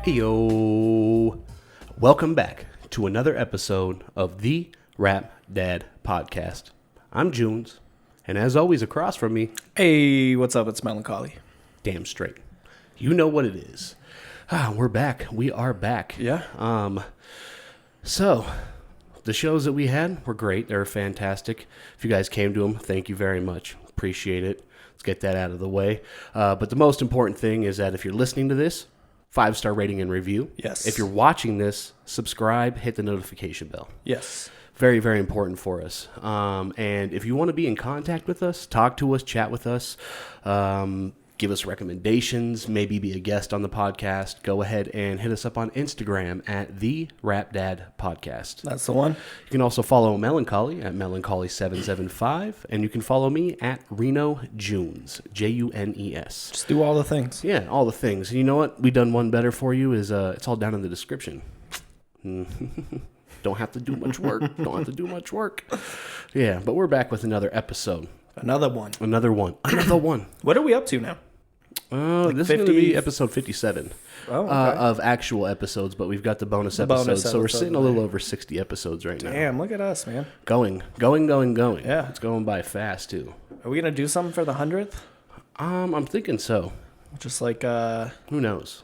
Heyo! Welcome back to another episode of the Rap Dad Podcast. I'm Junes, and as always, across from me, Hey, what's up? It's Melancholy. damn straight. You know what it is. We're back. We are back. Yeah. So, the shows that we had were great. They were fantastic. If you guys came to them, thank you very much. Appreciate it. Let's get that out of the way. But the most important thing is that if you're listening to this, 5-star rating and review. Yes. If you're watching this, subscribe, hit the notification bell. Yes. Very, very important for us. And if you want to be in contact with us, talk to us, chat with us, give us recommendations, maybe be a guest on the podcast, go ahead and hit us up on Instagram at the Rap Dad Podcast. That's the one. You can also follow Melancholy at Melancholy775, and you can follow me at Reno Junes, Junes. Just do all the things. Yeah, all the things. And you know what? We done one better for you is it's all down in the description. Don't have to do much work. Yeah, but we're back with another episode. Another one. Another one. What are we up to now? This is going to be episode 57 Okay. of actual episodes, but we've got the bonus episodes, so we're sitting a little over 60 episodes right now. Damn, look at us, man. Going. Yeah. It's going by fast, too. Are we going to do something for the 100th? I'm thinking so. Just like Who knows?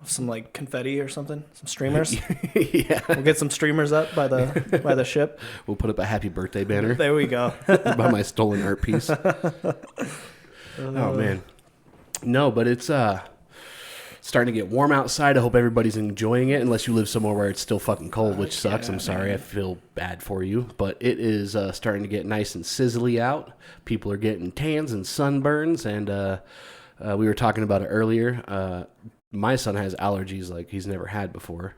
some like confetti or something? Some streamers? Yeah. We'll get some streamers up by the ship. We'll put up a happy birthday banner There we go. by my stolen art piece. Oh, man. No, but it's starting to get warm outside. I hope everybody's enjoying it, unless you live somewhere where it's still fucking cold, which sucks. I'm sorry. Man. I feel bad for you. But it is starting to get nice and sizzly out. People are getting tans and sunburns, and we were talking about it earlier. My son has allergies like he's never had before.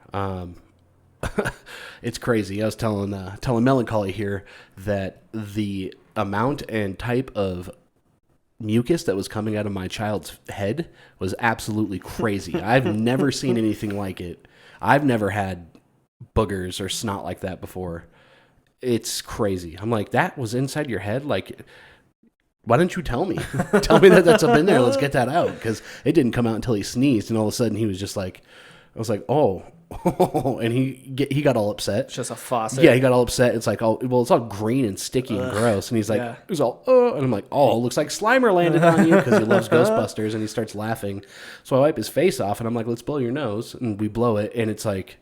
It's crazy. I was telling Melancholy here that the amount and type of mucus that was coming out of my child's head was absolutely crazy. I've never seen anything like it. I've never had boogers or snot like that before. It's crazy. I'm like, that was inside your head? Like, why didn't you tell me? Tell me that that's up in there. Let's get that out. Because it didn't come out until he sneezed, and all of a sudden he was just like, I was like, oh. And he got all upset. It's just a faucet. Yeah, he got all upset. It's like, oh, well, it's all green and sticky and gross. And he's like, yeah. It was all, and I'm like, oh, it looks like Slimer landed on you, because he loves Ghostbusters, and he starts laughing. So I wipe his face off, and I'm like, let's blow your nose. And we blow it, and it's like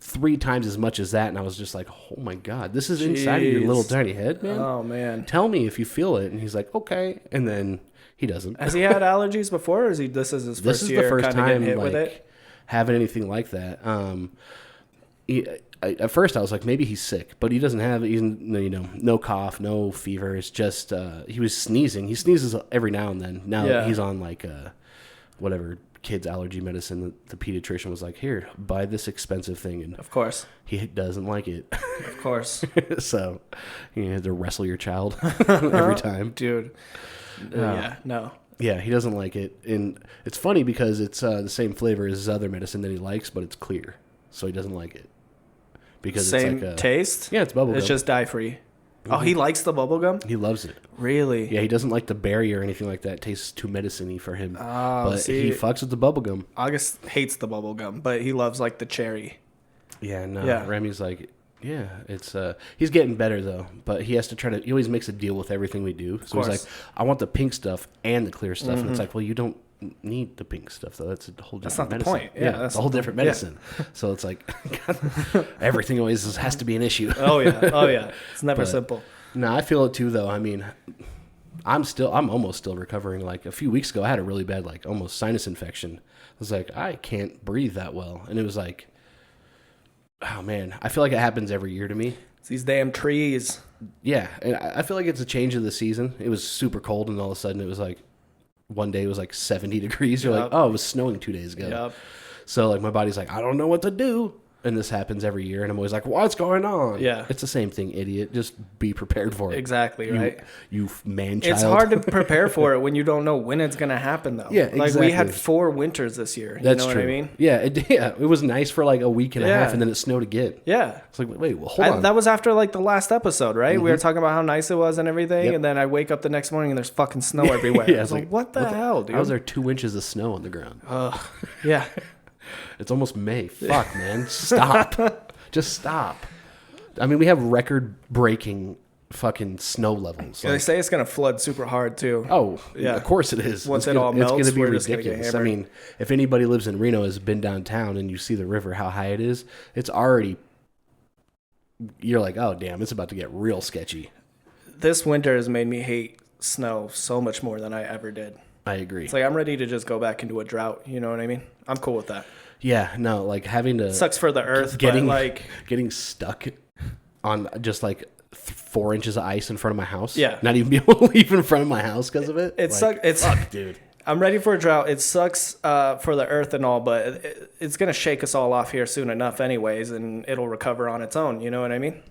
3 times as much as that. And I was just like, oh my God, this is inside of your little tiny head, man. Oh, man. Tell me if you feel it. And he's like, okay. And then he doesn't. Has he had allergies before, or this is his first year? This is the first time hit like, with it? having anything like that. At first I was like, maybe he's sick, but he doesn't have, no cough, no fever. It's just, he was sneezing. He sneezes every now and then. Now he's on like, whatever kids allergy medicine. The pediatrician was like, here, buy this expensive thing. And Of course. he doesn't like it. Of course. So you have to wrestle your child every time. Dude. Yeah, no. Yeah, he doesn't like it. And it's funny because it's the same flavor as his other medicine that he likes, but it's clear. So he doesn't like it. Because Same it's like taste? Yeah, it's bubblegum. It's just dye-free. Mm-hmm. Oh, he likes the bubblegum? He loves it. Really? Yeah, he doesn't like the berry or anything like that. It tastes too medicine-y for him. Oh, but see, he fucks with the bubblegum. August hates the bubblegum, but he loves, like, the cherry. Yeah, no. Yeah. Remy's like, yeah, it's he's getting better though, but he has to he always makes a deal with everything we do. So he's like, I want the pink stuff and the clear stuff. And it's like, well, you don't need the pink stuff though. That's a whole different medicine. That's not the point. Yeah, that's a whole different medicine. Yeah. So it's like everything always has to be an issue. Oh yeah. It's never simple. No, I feel it too though. I mean, I'm almost still recovering. Like a few weeks ago, I had a really bad, like almost sinus infection. I was like, I can't breathe that well. And it was like, oh man, I feel like it happens every year to me. It's these damn trees. Yeah, and I feel like it's a change of the season. It was super cold, and all of a sudden it was like, one day it was like 70 degrees. You're like, oh, it was snowing 2 days ago. Yep. So like my body's like, I don't know what to do. And this happens every year, and I'm always like, what's going on? Yeah. It's the same thing, idiot. Just be prepared for it. Exactly, right? You man-child. It's hard to prepare for it when you don't know when it's going to happen, though. Yeah, exactly. Like, we had 4 winters this year. That's you know true. what I mean? Yeah, it was nice for like a week and a half, and then it snowed again. Yeah. It's like, wait, well, hold on. That was after like the last episode, right? Mm-hmm. We were talking about how nice it was and everything, Yep. and then I wake up the next morning and there's fucking snow everywhere. Yeah, I was like, what the hell, dude? How was there 2 inches of snow on the ground? Yeah. It's almost May. Fuck, man. Stop. Just stop. I mean, we have record-breaking fucking snow levels. Yeah, they say it's going to flood super hard, too. Oh, yeah. Of course it is. Once it all melts, it's going to be we're just gonna get ridiculous. I hammered. mean, if anybody lives in Reno, has been downtown, and you see the river, how high it is, it's already... You're like, oh, damn, it's about to get real sketchy. This winter has made me hate snow so much more than I ever did. I agree. It's like I'm ready to just go back into a drought. You know what I mean? I'm cool with that. Yeah, no, like having to... It sucks for the earth, but like... Getting stuck on just like 4 inches of ice in front of my house. Yeah. Not even be able to leave in front of my house because of it. It sucks. It's fuck, dude. I'm ready for a drought. It sucks for the earth and all, but it's going to shake us all off here soon enough anyways, and it'll recover on its own. You know what I mean?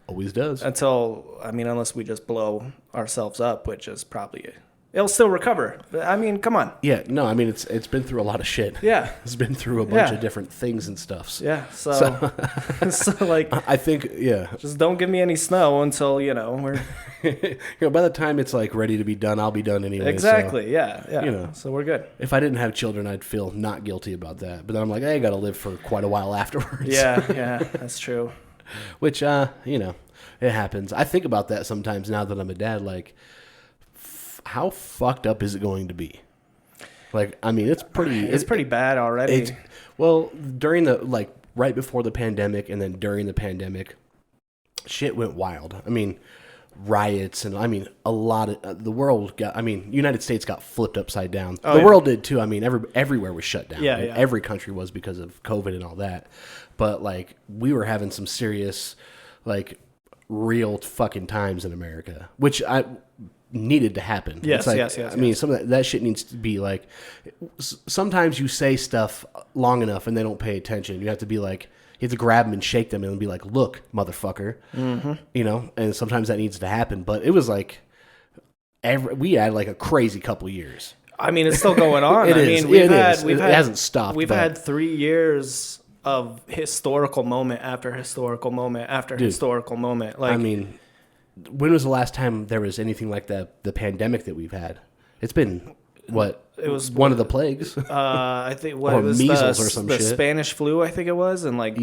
Always does. Unless we just blow ourselves up, which is probably... It'll still recover. I mean, come on. Yeah, no, I mean, it's been through a lot of shit. Yeah. It's been through a bunch of different things and stuff. Yeah, so like... I think, yeah. Just don't give me any snow until, we're... By the time it's, like, ready to be done, I'll be done anyway. Exactly, so, yeah. So we're good. If I didn't have children, I'd feel not guilty about that. But then I'm like, I got to live for quite a while afterwards. Yeah, that's true. Which, it happens. I think about that sometimes now that I'm a dad, like... How fucked up is it going to be? Like, I mean, it's pretty bad already. During right before the pandemic and then during the pandemic, shit went wild. I mean, riots and a lot of the world United States got flipped upside down. The world did too. I mean, everywhere was shut down. Yeah. Every country was because of COVID and all that. But like, we were having some serious, like, real fucking times in America, which needed to happen. Yes. I mean, some of that shit needs to be like, sometimes you say stuff long enough and they don't pay attention. You have to be like, you have to grab them and shake them and be like, look, motherfucker, and sometimes that needs to happen. But it was like, we had like a crazy couple years. I mean, it's still going on. It hasn't stopped. We've had 3 years of historical moment after historical moment after historical moment. Like, I mean, when was the last time there was anything like the pandemic that we've had? It's been what? It was one of the plagues. I think or it was measles or some the shit. Spanish flu, I think it was, in like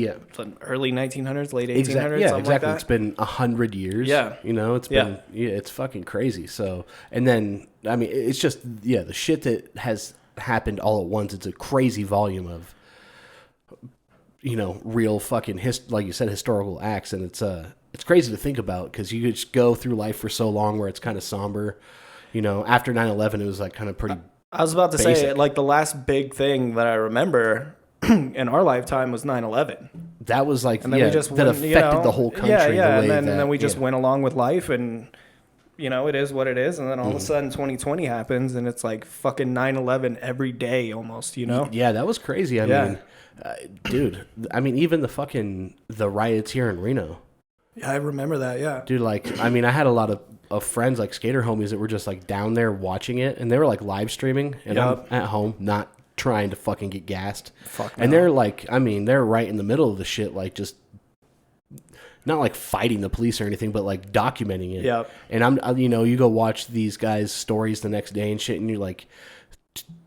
early 1900s, late 1800s. Exactly. Like that. It's been 100 years. Yeah. It's been it's fucking crazy. So, and then I mean, it's just the shit that has happened all at once. It's a crazy volume of real fucking like you said, historical acts, and it's crazy to think about because you just go through life for so long where it's kind of somber. After 9/11, it was like kind of pretty. I was about to say, like, the last big thing that I remember in our lifetime was 9/11. That was like, and then we just that affected the whole country. And then we just went along with life, and it is what it is. And then all of a sudden, 2020 happens, and it's like fucking 9/11 every day almost. Yeah, that was crazy. I mean, dude. I mean, even the riots here in Reno. Yeah, I remember that. Yeah, dude. Like, I mean, I had a lot of friends, like skater homies, that were just like down there watching it, and they were like live streaming, and I'm at home not trying to fucking get gassed. And they're like, I mean, they're right in the middle of the shit, like just not like fighting the police or anything, but like documenting it. Yep. And you go watch these guys' stories the next day and shit, and you're like,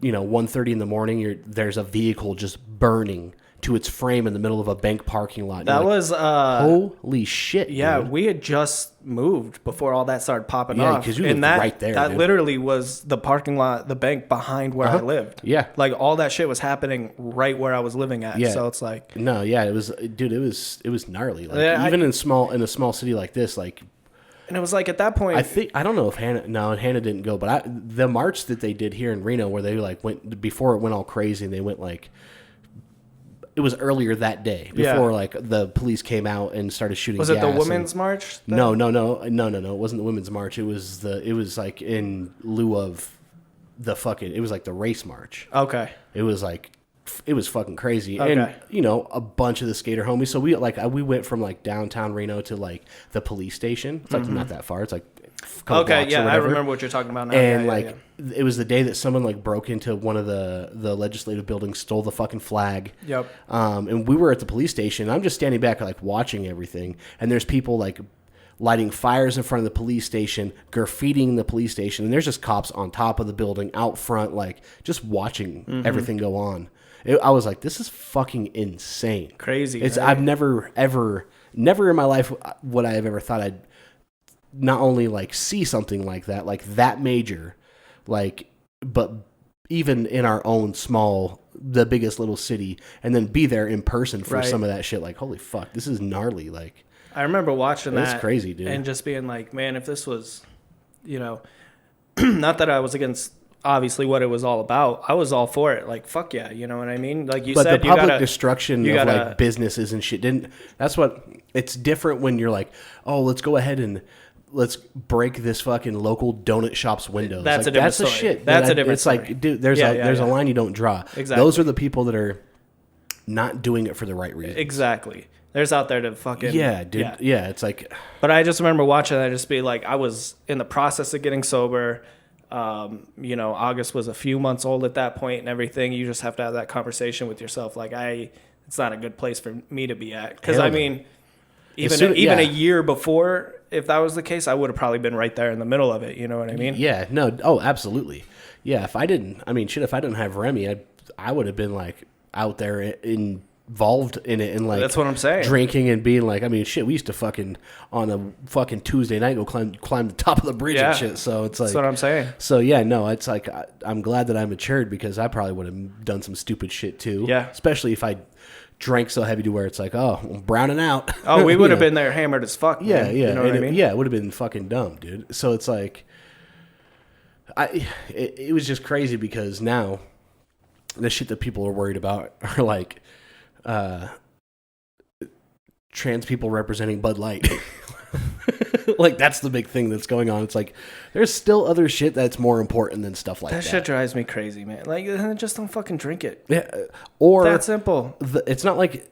1:30 in the morning, there's a vehicle just burning to its frame in the middle of a bank parking lot. That was holy shit. Yeah, dude. we had just moved before all that started popping off. Yeah, because you lived right there. That dude. Literally was the parking lot, the bank behind where I lived. Yeah, like all that shit was happening right where I was living at. Yeah. So it's like it was, dude. It was gnarly. Like even in a small city like this, like. And it was like at that point, I don't know if Hannah didn't go, but the march that they did here in Reno, where they like went before it went all crazy, and they went like. It was earlier that day before like the police came out and started shooting. Was it the women's march? Then? No. It wasn't the women's march. It was like in lieu of it was like the race march. Okay. It was fucking crazy. Okay. And a bunch of the skater homies. So we went from like downtown Reno to like the police station. It's like not that far. It's like okay, yeah, I remember what you're talking about now. And it was the day that someone like broke into one of the legislative buildings, stole the fucking flag. Yep. And we were at the police station. I'm just standing back, like watching everything, and there's people like lighting fires in front of the police station, graffitiing the police station, and there's just cops on top of the building, out front, like just watching everything go on. I was like, this is fucking insane. Crazy. It's right? I've never in my life would I have ever thought I'd not only like see something like that major, like, but even in our own the biggest little city, and then be there in person for some of that shit. Like, holy fuck, this is gnarly. Like, I remember watching that. It's crazy, dude. And just being like, man, if this was, not that I was against obviously what it was all about. I was all for it. Like, fuck yeah, you know what I mean? Like you said, but the public destruction of like businesses and shit that's what, it's different when you're like, oh, let's go ahead and let's break this fucking local donut shop's windows. That's like, a different that's story. The shit. That's a different it's story. Like, dude, there's a line you don't draw. Exactly. Those are the people that are not doing it for the right reasons. Exactly. There's out there to fucking... Yeah, dude. Yeah, it's like... But I just remember watching that, just be like, I was in the process of getting sober. August was a few months old at that point and everything. You just have to have that conversation with yourself. Like, it's not a good place for me to be at. Because, I mean, even a year before, if that was the case, I would have probably been right there in the middle of it. You know what I mean? Yeah, no. Oh, absolutely. Yeah, if I didn't have Remy, I would have been, like, out there involved in it and like that's what I'm saying, drinking and being like, I mean, shit, we used to fucking on a fucking Tuesday night go climb the top of the bridge and shit. So it's like, that's what I'm saying. So yeah, no, it's like I'm glad that I matured, because I probably would have done some stupid shit too. Yeah, especially if I drank so heavy to where it's like, oh, I'm browning out. Oh, we would have been there hammered as fuck. Yeah, man. yeah, you know what I mean? Yeah, it would have been fucking dumb, dude. So it's like, it was just crazy, because now the shit that people are worried about are like trans people representing Bud Light. Like, that's the big thing that's going on. It's like, there's still other shit that's more important than stuff like that. That shit drives me crazy, man. Like, just don't fucking drink it. Yeah, or that simple. It's not like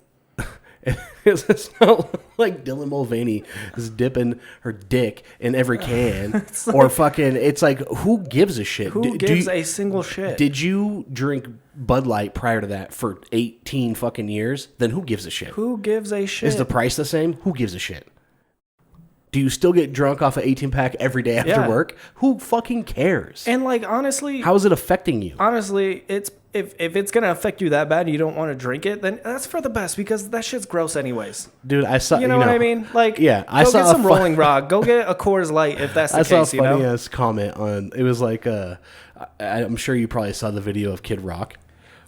it's not like Dylan Mulvaney is dipping her dick in every can, or fucking. It's like, who gives a shit? Who gives a single shit? Did you drink Bud Light prior to that for 18 fucking years? Then who gives a shit? Who gives a shit? Is the price the same? Who gives a shit? Do you still get drunk off an 18-pack every day after work? Who fucking cares? And like, honestly, how is it affecting you? Honestly, it's if it's gonna affect you that bad and you don't want to drink it, then that's for the best, because that shit's gross anyways. Dude, I saw. You know what I mean? Like, yeah, I saw get some Rolling Rock. Go get a Coors Light if that's the case. I saw a funny ass comment on. It was like, I'm sure you probably saw the video of Kid Rock.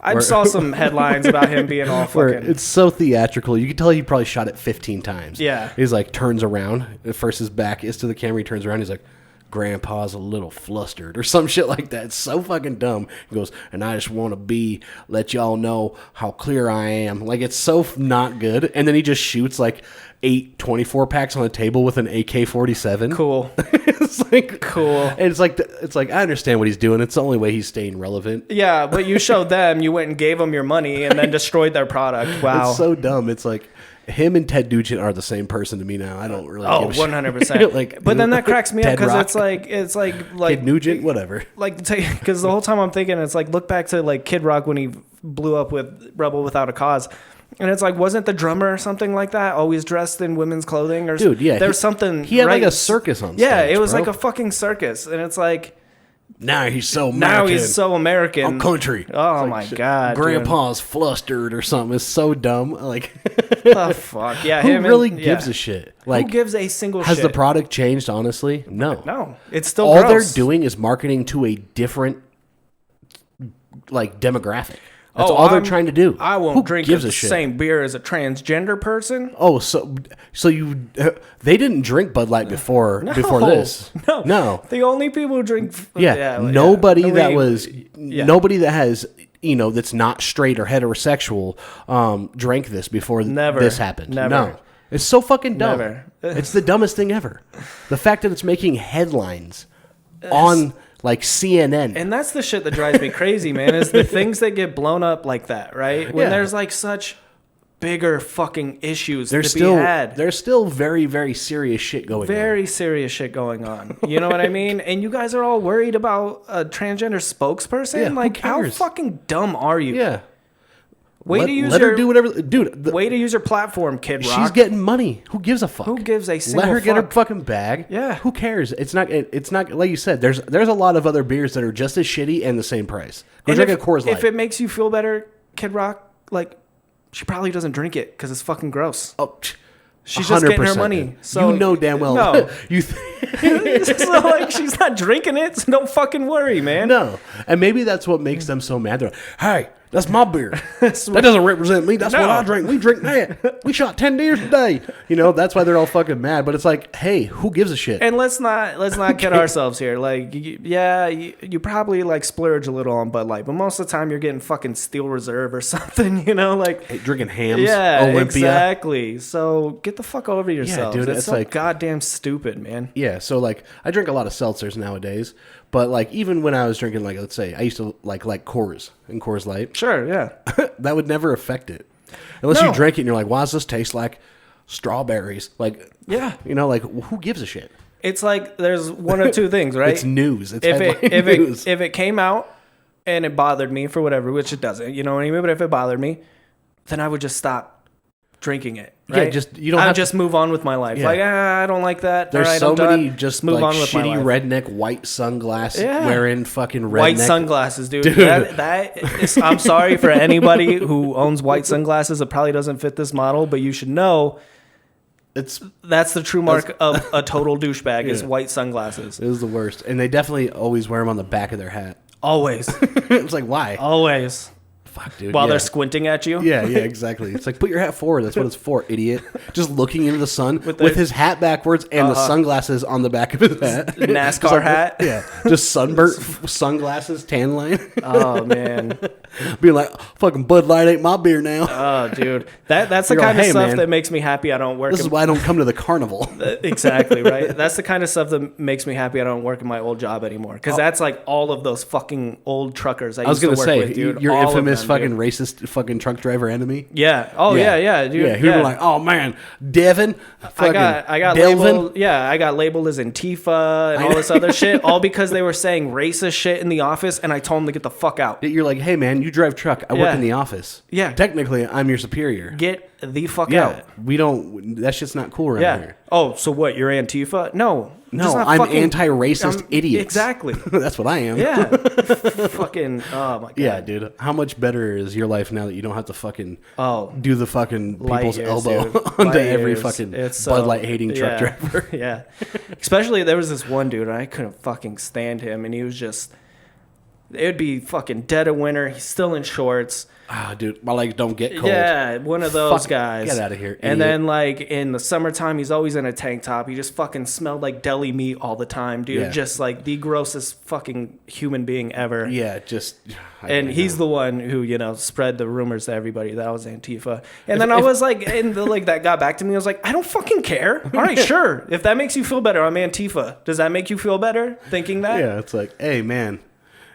I saw some headlines about him being all fucking... It's so theatrical. You can tell he probably shot it 15 times. Yeah. He's like, turns around. At first his back is to the camera. He turns around. He's like, Grandpa's a little flustered, or some shit like that. It's so fucking dumb. He goes, and I just want to let y'all know how clear I am. Like, it's so not good. And then he just shoots like 8 24 packs on the table with an AK-47. Cool. It's like, cool. And it's like I understand what he's doing. It's the only way he's staying relevant. Yeah, but you showed them, you went and gave them your money and then destroyed their product. Wow. It's so dumb. It's like, him and Ted Nugent are the same person to me now. I don't really give a 100%. Like, but then that cracks me up, because it's like Kid Nugent, whatever. Like, because the whole time I'm thinking, it's like, look back to like Kid Rock when he blew up with Rebel Without a Cause. And it's like, wasn't the drummer or something like that always dressed in women's clothing? Or dude, yeah. There's something. He had like a circus on stage. Yeah, it was like a fucking circus. And it's like, now he's so American. I'm country. Oh my God. Grandpa's flustered or something. It's so dumb. Like, the fuck? Yeah. Who really gives a shit? Like, who gives a single has shit? Has the product changed, honestly? No. No. It's still all gross. they're doing is marketing to a different like demographic. That's all they're trying to do. I won't drink the same beer as a transgender person. Oh, so you they didn't drink Bud Light before this. No. The only people who drink nobody that has, that's not straight or heterosexual drank this before this happened. Never. No. It's so fucking dumb. Never. It's the dumbest thing ever. The fact that it's making headlines on like CNN. And that's the shit that drives me crazy, man, is the things that get blown up like that, right? When there's like such bigger fucking issues to be had. There's still very, very serious shit going on. Very serious shit going on. You know what I mean? And you guys are all worried about a transgender spokesperson? Yeah, like, how fucking dumb are you? Yeah. Let her do whatever, dude. Way to use your platform, Kid Rock. She's getting money. Who gives a fuck? Who gives a single fuck? Let her get her fuck? fucking bag. Yeah. Who cares? It's not like you said. There's a lot of other beers that are just as shitty and the same price. Go drink a Coors Light. If it makes you feel better, Kid Rock, like, she probably doesn't drink it because it's fucking gross. Oh, she's just getting her money. So you know damn well. No. You So, like, she's not drinking it, so don't fucking worry, man. No. And maybe that's what makes them so mad. They're like, hey, that's my beer. That doesn't represent me. That's what I drink. We drink that. We shot 10 deer today. You know, that's why they're all fucking mad. But it's like, hey, who gives a shit? And let's not kid ourselves here. Like, you probably, like, splurge a little on Bud Light, but most of the time you're getting fucking Steel Reserve or something, you know? Like, hey, drinking Hams, yeah, Olympia. Exactly. So get the fuck over yourselves. Yeah, dude, it's so like goddamn stupid, man. Yeah, so, like, I drink a lot of seltzers nowadays. But, like, even when I was drinking, like, let's say, I used to like Coors and Coors Light. Sure, yeah. That would never affect it. Unless you drink it and you're like, why does this taste like strawberries? Like, yeah. You know, like, who gives a shit? It's like there's one or two things, right? It's news. It's if it came out and it bothered me for whatever, which it doesn't, you know what I mean? But if it bothered me, then I would just stop drinking it. Right? Yeah, you don't have just move on with my life. Yeah. Like, I don't like that. There's all right, so I'm many done. just move like on with shitty my life. redneck white sunglasses Yeah. wearing fucking redneck White sunglasses, dude. That is, I'm sorry for anybody who owns white sunglasses. It probably doesn't fit this model, but you should know that's the true mark of a total douchebag is white sunglasses. It was the worst. And they definitely always wear them on the back of their hat. Always. It's like, why? Always. Fuck, dude. While they're squinting at you? Yeah, exactly. It's like, put your hat forward. That's what it's for, idiot. Just looking into the sun with his hat backwards and the sunglasses on the back of his hat. NASCAR like, hat? Yeah. Just sunburnt sunglasses, tan line. Oh, man. Being like, fucking Bud Light ain't my beer now. Oh, dude. That's the kind of stuff that makes me happy I don't work. This is why I don't come to the carnival. Exactly, right? That's the kind of stuff that makes me happy I don't work in my old job anymore. Because that's like all of those fucking old truckers I used to work with, dude. Your all infamous fucking racist fucking truck driver enemy. Yeah. Oh yeah, dude. Yeah. Who were like, oh man, Devin. I got labeled. Yeah, I got labeled as Antifa and all this other shit, all because they were saying racist shit in the office, and I told them to get the fuck out. You're like, hey man, you drive truck. I work in the office. Yeah. Technically, I'm your superior. Get the fuck out. We don't. That shit's not cool around here. Oh, so what? You're Antifa? No, I'm anti-racist idiot. Exactly. That's what I am. Yeah. Fucking. Oh my god. Yeah, dude. How much better is your life now that you don't have to fucking do the fucking people's years, elbow dude. onto every fucking Bud Light hating truck yeah. driver? Yeah. Especially there was this one dude, and I couldn't fucking stand him, and he was just. It would be fucking dead of winter. He's still in shorts. Ah, dude, my legs don't get cold. Yeah, one of those guys. Get out of here, idiot. And then, like, in the summertime, he's always in a tank top. He just fucking smelled like deli meat all the time, dude. Yeah. Just, like, the grossest fucking human being ever. Yeah, just... And he's the one who, you know, spread the rumors to everybody that I was Antifa. And then I was like, and that got back to me. I was like, I don't fucking care. All right, sure. If that makes you feel better, I'm Antifa. Does that make you feel better thinking that? Yeah, it's like, hey, man...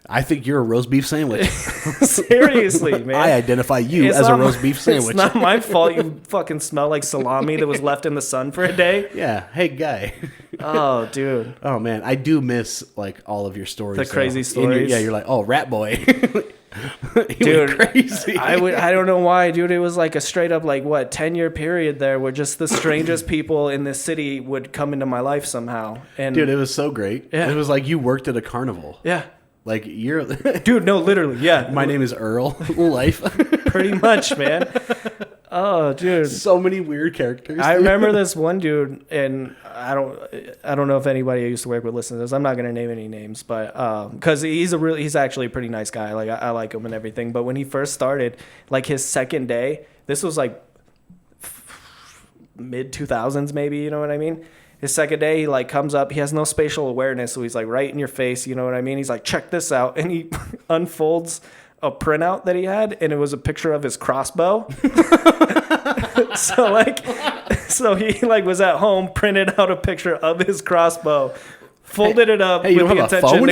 I think you're a roast beef sandwich. Seriously, man. I identify you as a roast beef sandwich. It's not my fault you fucking smell like salami that was left in the sun for a day. Yeah. Hey, guy. Oh, dude. Oh, man. I do miss, like, all of your stories. The crazy stories. You're like, oh, rat boy. Dude, crazy. I don't know why, dude. It was like a straight up, like, 10-year period there where just the strangest people in this city would come into my life somehow. And dude, it was so great. Yeah. It was like you worked at a carnival. Yeah. Like, you're... Dude, no, literally, yeah. My name is Earl. Life. Pretty much, man. Oh, dude. So many weird characters. I remember this one dude, and I don't know if anybody I used to work with listens to this. I'm not going to name any names, but because he's actually a pretty nice guy. Like, I like him and everything. But when he first started, like, his second day, this was like mid 2000s, maybe, you know what I mean? His second day, he like comes up. He has no spatial awareness, so he's like right in your face. You know what I mean? He's like, check this out, and he unfolds a printout that he had, and it was a picture of his crossbow. so he like was at home, printed out a picture of his crossbow, folded it up with the intention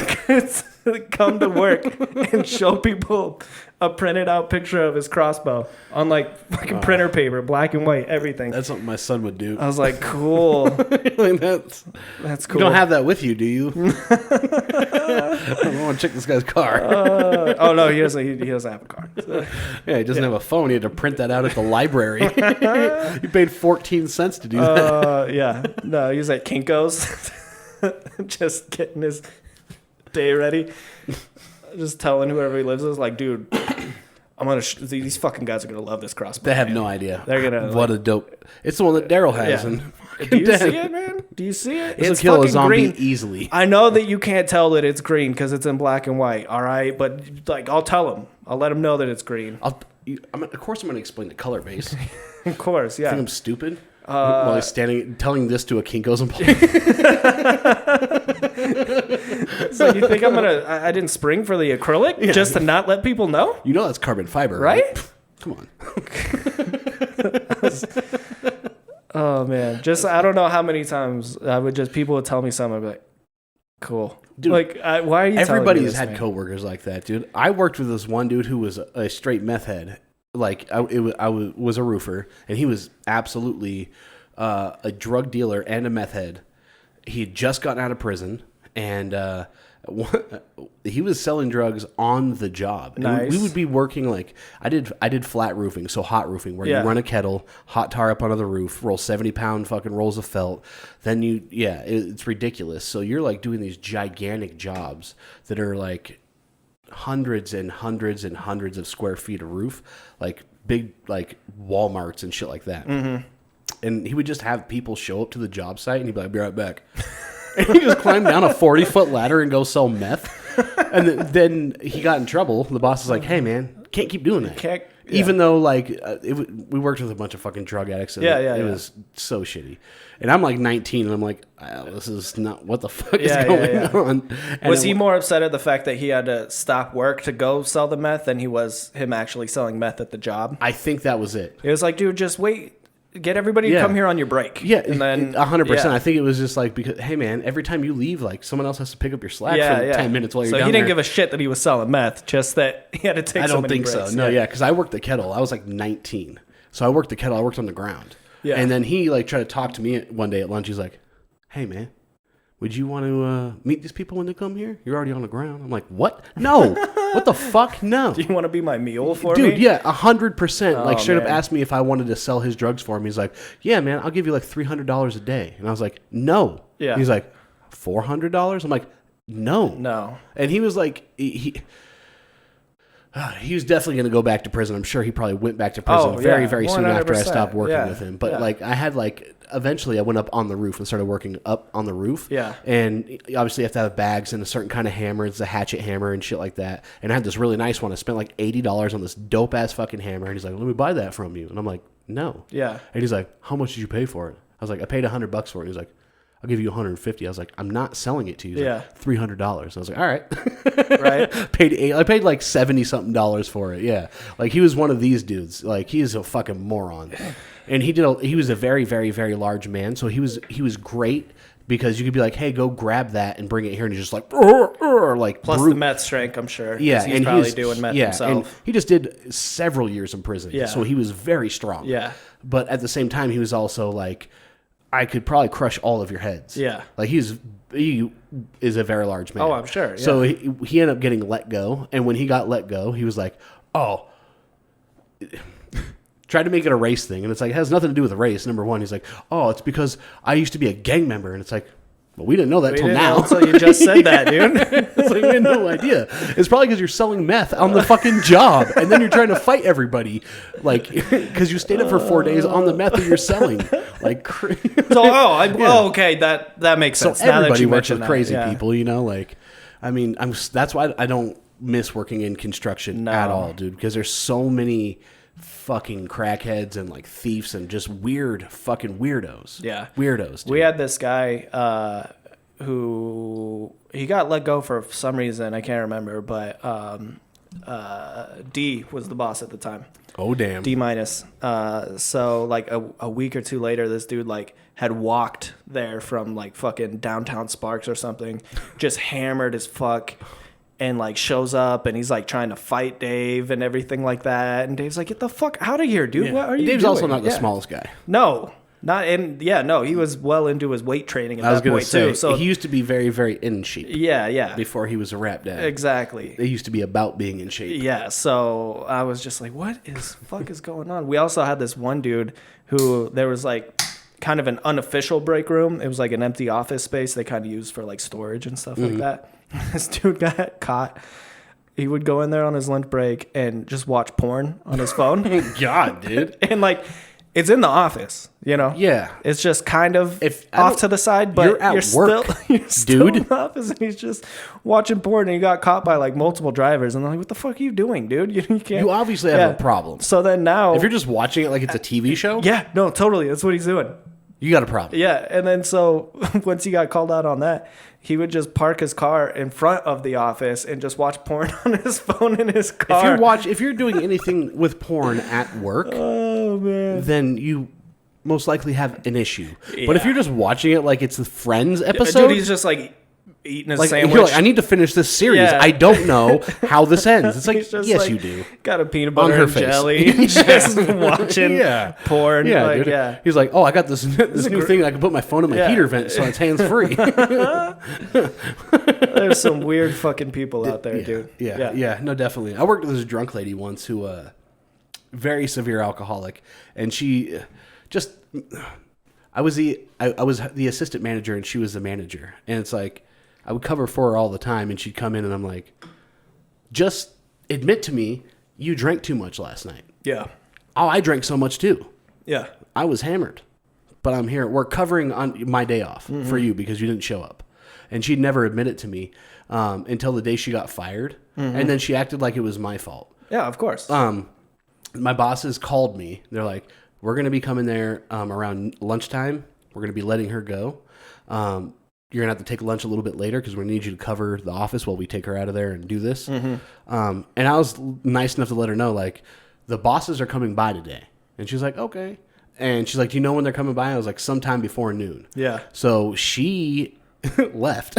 to come to work and show people a printed out picture of his crossbow on like fucking printer paper, black and white, everything. That's something my son would do. I was like, cool. Like, that's cool. You don't have that with you, do you? I want to check this guy's car. Oh no, he doesn't have a car. So. Yeah, he doesn't have a phone. He had to print that out at the library. He paid 14 cents to do that. Yeah. No, he was at Kinko's just getting his day ready. Just telling whoever he lives with, like, dude, these fucking guys are gonna love this crossbow. They have no idea. They're gonna what a dope. It's the one that Daryl has. Yeah. And Do you see it, man? Do you see it? It's kill a zombie green. easily. I know that you can't tell that it's green because it's in black and white. All right, but like I'll tell him. I'll let him know that it's green. Of course, I'm going to explain the color base. Of course, yeah. Think I'm stupid? While he's telling this to a Kinko's employee. So you think I didn't spring for the acrylic just to not let people know? You know that's carbon fiber, right? Pfft, come on. Oh man, I don't know how many times people would tell me something. I'd be like, cool. Dude, like, why are you? Everybody's had coworkers like that, dude. I worked with this one dude who was a straight meth head. Like I was a roofer, and he was absolutely a drug dealer and a meth head. He had just gotten out of prison, and he was selling drugs on the job. Nice. We would be working like I did flat roofing, so hot roofing, where you run a kettle, hot tar up onto the roof, roll 70-pound fucking rolls of felt. Then it's ridiculous. So you're like doing these gigantic jobs that are like hundreds and hundreds and hundreds of square feet of roof, like big like Walmarts and shit like that. Mm-hmm. And he would just have people show up to the job site, and he'd be like, "Be right back." And he just climbed down a 40-foot ladder and go sell meth. And then he got in trouble. The boss was like, "Hey, man, can't keep doing that." Even though, like, we worked with a bunch of fucking drug addicts. And it was so shitty. And I'm like 19, and I'm like, this is not what the fuck is going on. And was he more upset at the fact that he had to stop work to go sell the meth than he was him actually selling meth at the job? I think that was it. It was like, dude, just wait. Get everybody to come here on your break. Yeah, and then 100%. I think it was just like, because, hey, man, every time you leave, like, someone else has to pick up your slack for 10 minutes while you're down there. So he didn't give a shit that he was selling meth, just that he had to take so many breaks. I don't think so. No, because I worked the kettle. I was like 19. So I worked the kettle. I worked on the ground. Yeah. And then he, like, tried to talk to me one day at lunch. He's like, "Hey, man, would you want to meet these people when they come here? You're already on the ground." I'm like, "What? No. What the fuck? No." Do you want to be my mule for me? Dude, yeah, 100%. Like, straight up asked me if I wanted to sell his drugs for him. He's like, "Yeah, man, I'll give you like $300 a day." And I was like, "No." Yeah. He's like, $400? I'm like, "No." No. And he was like, he was definitely going to go back to prison. I'm sure he probably went back to prison very soon after I stopped working with him. But like, I had like, eventually I went up on the roof and started working up on the roof. Yeah. And obviously you have to have bags and a certain kind of hammer. It's a hatchet hammer and shit like that. And I had this really nice one. I spent like $80 on this dope ass fucking hammer. And he's like, "Let me buy that from you." And I'm like, "No." Yeah. And he's like, "How much did you pay for it?" I was like, "I paid $100 for it." He's like, "I'll give you $150. I was like, "I'm not selling it to you." He's like, $300. I was like, "All right." Right. I paid like $70-something for it. Yeah. Like, he was one of these dudes. Like, he is a fucking moron. And he was a very, very, very large man. So he was great because you could be like, "Hey, go grab that and bring it here." And he's just like, like, plus the meth strength, I'm sure. Yeah. He's probably doing meth himself. And he just did several years in prison. Yeah. So he was very strong. Yeah. But at the same time, he was also like, I could probably crush all of your heads. Yeah. Like, he is a very large man. Oh, I'm sure. Yeah. So he ended up getting let go. And when he got let go, he was like, "Oh," tried to make it a race thing. And it's like, it has nothing to do with the race. Number one, he's like, "Oh, it's because I used to be a gang member." And it's like, well, we didn't know that till now. Until you just said that, dude. It's like, we had no idea. It's probably because you're selling meth on the fucking job, and then you're trying to fight everybody, like, because you stayed up for 4 days on the meth that you're selling. Like, okay, that makes sense. So everybody works with crazy people, you know. Like, I mean, that's why I don't miss working in construction at all, dude, because there's so many fucking crackheads and like thieves and just weird fucking weirdos. Yeah. Weirdos. Dude. We had this guy who he got let go for some reason. I can't remember, but D was the boss at the time. Oh, damn. D minus. So like a week or two later, this dude like had walked there from like fucking downtown Sparks or something, just hammered as fuck. And like shows up and he's like trying to fight Dave and everything like that. And Dave's like, "Get the fuck out of here, dude! Yeah. What are you Dave's doing?" also not the smallest guy. No, not in. Yeah, no, he was well into his weight training at that point too. So he used to be very, very in shape. Yeah. Before he was a rap dad. Exactly. They used to be about being in shape. Yeah. So I was just like, what is fuck is going on? We also had this one dude who there was like kind of an unofficial break room. It was like an empty office space they kind of used for like storage and stuff like that. This dude got caught he would go in there on his lunch break and just watch porn on his phone. God, dude. And like, it's in the office, you know? Yeah. It's just kind of off to the side, but you're at work, you're still dude. in the office, and he's just watching porn, and he got caught by like multiple drivers, and they're like, what the fuck are you doing, dude? You can't. You obviously have a problem. So then now, If you're just watching it like it's a TV show, yeah, no, totally. That's what he's doing. you got a problem. Yeah. And then so once he got called out on that, he would just park his car in front of the office and just watch porn on his phone in his car. If you're doing anything with porn at work, Oh, man. then you most likely have an issue. Yeah. But if you're just watching it like it's the Friends episode, Dude, he's just like eating his like, sandwich. you're like, I need to finish this series. Yeah. I don't know how this ends. It's like, He's just yes, like, you do. Got a peanut On butter her and face. jelly. And just watching porn. Yeah, like, dude. yeah. He's like, oh, I got this new thing. I can put my phone in my heater vent so it's hands free. There's some weird fucking people out there, dude. Yeah. No, definitely. I worked with this drunk lady once who, very severe alcoholic, and she just. I was the assistant manager and she was the manager, and it's like I would cover for her all the time, and she'd come in and I'm like, just admit to me you drank too much last night. Yeah. Oh, I drank so much too. Yeah. I was hammered, but I'm here. We're covering on my day off for you because you didn't show up, and she'd never admit it to me until the day she got fired, and then she acted like it was my fault. Yeah, of course. My bosses called me. They're like, we're going to be coming there around lunchtime. We're going to be letting her go. You're going to have to take lunch a little bit later because we need you to cover the office while we take her out of there and do this. And I was nice enough to let her know, like, the bosses are coming by today. And she's like, okay. And she's like, do you know when they're coming by? I was like, sometime before noon. Yeah. So she left.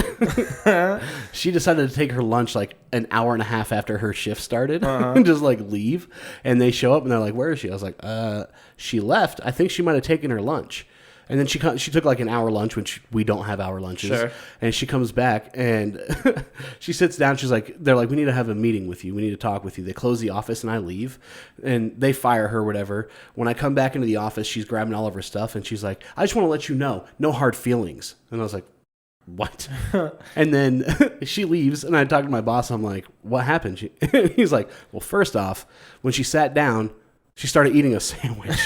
She decided to take her lunch like an hour and a half after her shift started and just like leave. And they show up and they're like, where is she? I was like, she left. I think she might have taken her lunch. And then she took like an hour lunch, which we don't have hour lunches. Sure. And she comes back and she sits down. She's like, they're like, we need to have a meeting with you. We need to talk with you. They close the office and I leave and they fire her, whatever. When I come back into the office, she's grabbing all of her stuff and she's like, I just want to let you know, no hard feelings. And I was like, what? And then she leaves and I talk to my boss. I'm like, what happened? He's like, well, first off, when she sat down, she started eating a sandwich.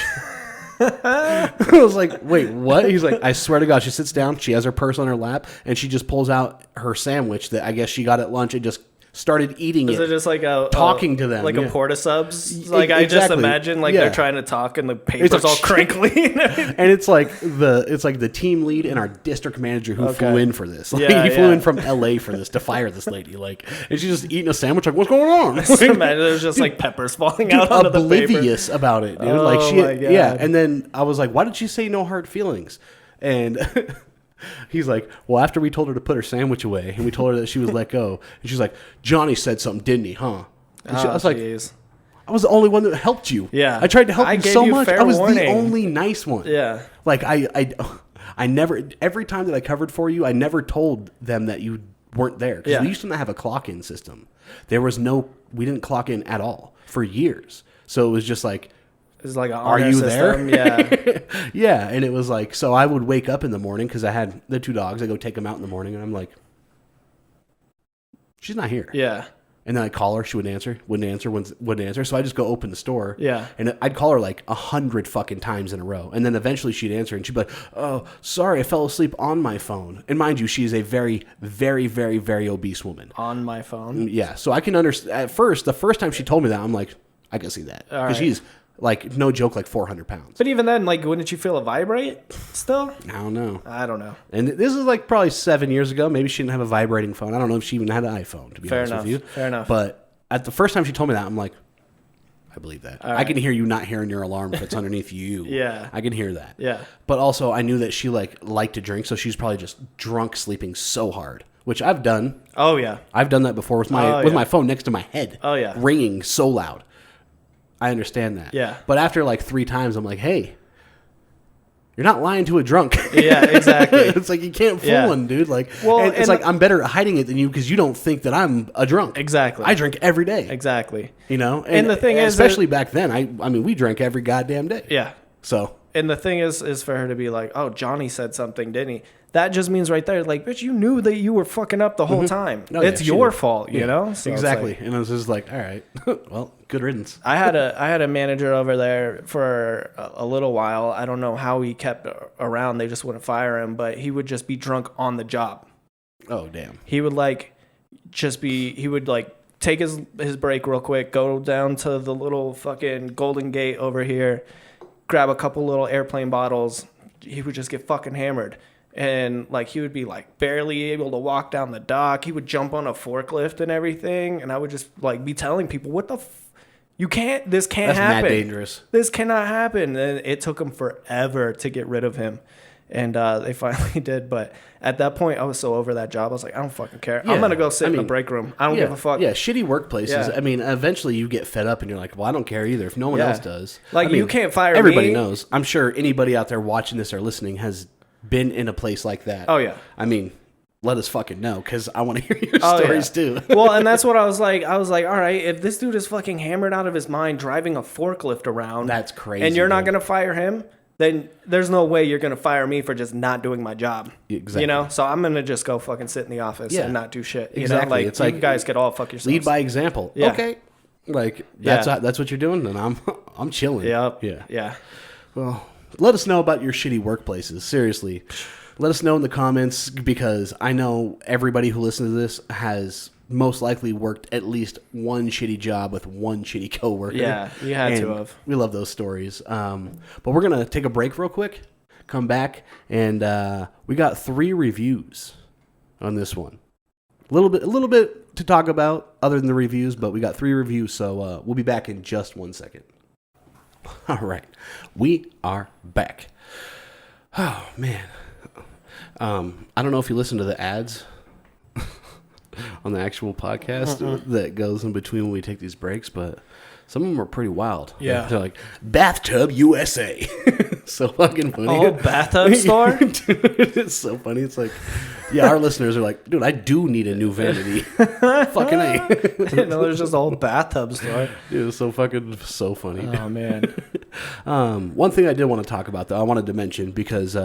I was like, wait, what? He's like, I swear to God, she sits down, she has her purse on her lap, and she just pulls out her sandwich that I guess she got at lunch and just started eating it. Is it just like talking to them, like a porta subs? Like I just Exactly. imagine like Yeah. they're trying to talk and the paper's all crinkly. And it's like the team lead and our district manager who flew in for this. Like, Yeah, he flew yeah. in from LA for this to fire this lady. Like, and she's just eating a sandwich. Like, what's going on? Just imagine there's just like peppers falling out onto the paper. Oblivious about it, dude. Oh, like my God. yeah. And then I was like, why did she say no hard feelings? And he's like, well, after we told her to put her sandwich away and we told her that she was let go, and she's like, Johnny said something, didn't he? Huh? And I was like, Geez. I was the only one that helped you. Yeah. I tried to help I you gave so you much. fair I was warning. the only nice one. Yeah. Like I never, every time that I covered for you, I never told them that you weren't there. Because we used to not have a clock-in system. We didn't clock in at all for years. So it was just like, It's like an are honor you system. there? Yeah. Yeah. And it was like, so I would wake up in the morning because I had the 2 dogs. I go take them out in the morning and I'm like, she's not here. Yeah. And then I'd call her. She wouldn't answer. Wouldn't answer. So I just go open the store. Yeah. And I'd call her like 100 fucking times in a row. And then eventually she'd answer and she'd be like, oh, sorry, I fell asleep on my phone. And mind you, she's a very, very, very, very obese woman. On my phone. Yeah. So I can understand. At first, the first time she told me that, I'm like, I can see that. All Because right. she's like, no joke, like 400 pounds. But even then, like, wouldn't you feel a vibrate still? I don't know. I don't know. And this is like probably 7 years ago. Maybe she didn't have a vibrating phone. I don't know if she even had an iPhone, to be honest with you. Fair enough. But at the first time she told me that, I'm like, I believe that. All I right. can hear you not hearing your alarm if it's underneath you. Yeah. I can hear that. Yeah. But also, I knew that she liked to drink, so she's probably just drunk sleeping so hard, which I've done. Oh, yeah. I've done that before with my phone next to my head. Oh, yeah. Ringing so loud. I understand that. Yeah. But after like 3 times, I'm like, hey, you're not lying to a drunk. Yeah, exactly. It's like you can't fool him, dude. Like, Well, and it's like I'm better at hiding it than you because you don't think that I'm a drunk. Exactly. I drink every day. Exactly. You know, And the thing is, especially back then, I mean, we drank every goddamn day. Yeah. So And the thing is for her to be like, oh, Johnny said something, didn't he? That just means right there, like, bitch, you knew that you were fucking up the whole time. Oh, it's your fault, you know? So exactly. And I was just like, all right, well, good riddance. I had a manager over there for a little while. I don't know how he kept around. They just wouldn't fire him, but he would just be drunk on the job. Oh, damn. He would take his break real quick, go down to the little fucking Golden Gate over here, grab a couple little airplane bottles. He would just get fucking hammered. And like he would be like barely able to walk down the dock. He would jump on a forklift and everything. And I would just like be telling people, what the you can't, this can't happen. That's mad dangerous. This cannot happen. And it took them forever to get rid of him. And they finally did. But at that point, I was so over that job. I was like, I don't fucking care. Yeah. I'm going to go sit in the break room. I don't give a fuck. Yeah, shitty workplaces. Yeah. I mean, eventually you get fed up and you're like, well, I don't care either if no one else does. Like, I mean, you can't fire everybody me. knows. I'm sure anybody out there watching this or listening has been in a place like that. Oh, yeah. I mean, let us fucking know because I want to hear your stories too. Well, and that's what I was like, all right, if this dude is fucking hammered out of his mind driving a forklift around. That's crazy. And you're not going to fire him, then there's no way you're going to fire me for just not doing my job. Exactly. You know? So I'm going to just go fucking sit in the office and not do shit. You exactly. know? Like, it's like you guys could all fuck yourselves. Lead by example. Yeah. Okay. Like, that's what you're doing, then I'm chilling. Yep. Yeah. Yeah. Well, let us know about your shitty workplaces. Seriously. Let us know in the comments because I know everybody who listens to this has most likely worked at least one shitty job with one shitty coworker. Yeah, you had to have. We love those stories. But we're going to take a break real quick, come back, and we got 3 reviews on this one. A little bit to talk about other than the reviews, but we got 3 reviews, so we'll be back in just 1 second. All right. We are back. Oh, man. I don't know if you listen to the ads on the actual podcast that goes in between when we take these breaks, but some of them are pretty wild. Yeah. They're like, Bathtub USA. So fucking funny. Oh, bathtub store? Dude, it's so funny. It's like, yeah, our listeners are like, dude, I do need a new vanity. Fucking A. I didn't know there's just a whole bathtub store. Dude, it's so funny. Oh, man. One thing I did want to talk about, though, I wanted to mention because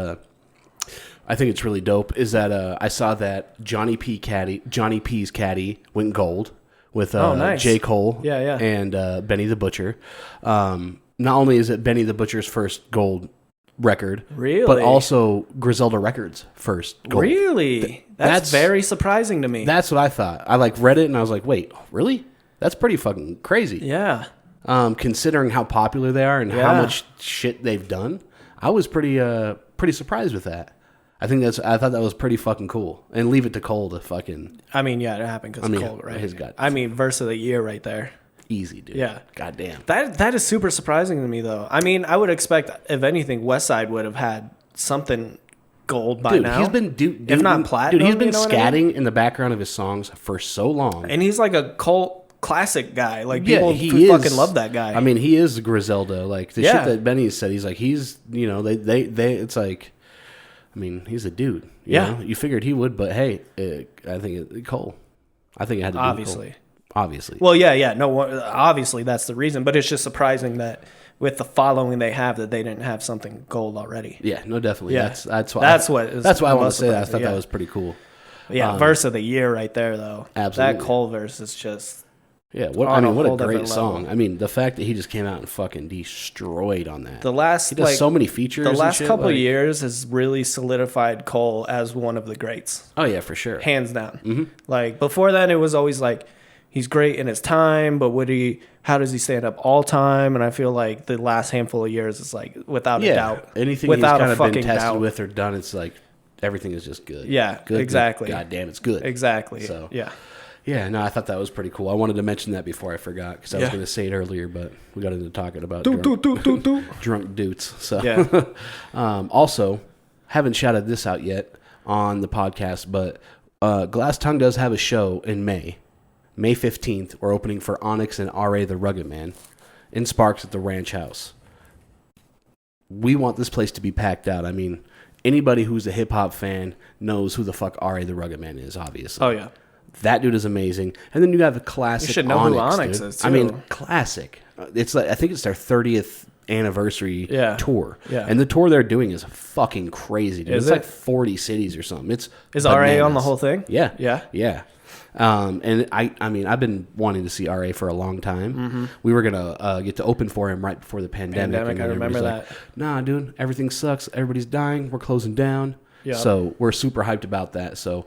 I think it's really dope, is that I saw that Johnny P's caddy went gold with nice. J. Cole and Benny the Butcher. Not only is it Benny the Butcher's first gold record, really, but also Griselda Records' first gold. Really? That's very surprising to me. That's what I thought. I read it and I was like, wait, really? That's pretty fucking crazy. Yeah. Considering how popular they are and how much shit they've done, I was pretty surprised with that. I thought that was pretty fucking cool. And leave it to Cole to fucking... I mean, yeah, it happened because of Cole, right? His gut. I mean, verse of the year right there. Easy, dude. Yeah. Goddamn. That is super surprising to me, though. I mean, I would expect, if anything, Westside would have had something gold by now. He's been... if not platinum, dude, he's been scatting in the background of his songs for so long. And he's like a cult classic guy. Like, people fucking love that guy. I mean, he is Griselda. Like, the shit that Benny said, he's like, it's like... I mean, he's a dude. You know? You figured he would, but hey, I think Cole. I think it had to be Cole. Obviously. Well, yeah. No, obviously that's the reason. But it's just surprising that with the following they have, that they didn't have something gold already. Yeah, no, definitely. Yeah. That's why I want to say that. I thought that was pretty cool. Yeah, verse of the year right there, though. Absolutely. That Cole verse is just... Yeah, what a great song. I mean, the fact that he just came out and fucking destroyed on that. He does so many features. The last couple of years has really solidified Cole as one of the greats. Oh yeah, for sure, hands down. Mm-hmm. Like before then, it was always like he's great in his time, but how does he stand up all time? And I feel like the last handful of years is like without a doubt, anything without he's kind of been tested with or done, it's like everything is just good. Yeah, good, exactly. God damn, it's good. Exactly. So yeah. Yeah, no, I thought that was pretty cool. I wanted to mention that before I forgot because I was going to say it earlier, but we got into talking about drunk dudes. So, also, haven't shouted this out yet on the podcast, but Glass Tongue does have a show in May 15th. We're opening for Onyx and R.A. the Rugged Man in Sparks at the Ranch House. We want this place to be packed out. I mean, anybody who's a hip hop fan knows who the fuck R.A. the Rugged Man is, obviously. Oh, yeah. That dude is amazing. And then you have the classic You should know Onyx, who Onyx dude. is, too. I mean, classic. It's like, I think it's their 30th anniversary tour. Yeah. And the tour they're doing is fucking crazy, dude. Is it's it? like 40 cities or something. It's Is bananas. RA on the whole thing? Yeah. Yeah. Yeah. And I mean, I've been wanting to see RA for a long time. We were gonna get to open for him right before the pandemic. And I remember like, that. nah, dude, everything sucks. Everybody's dying. We're closing down. Yep. So we're super hyped about that. So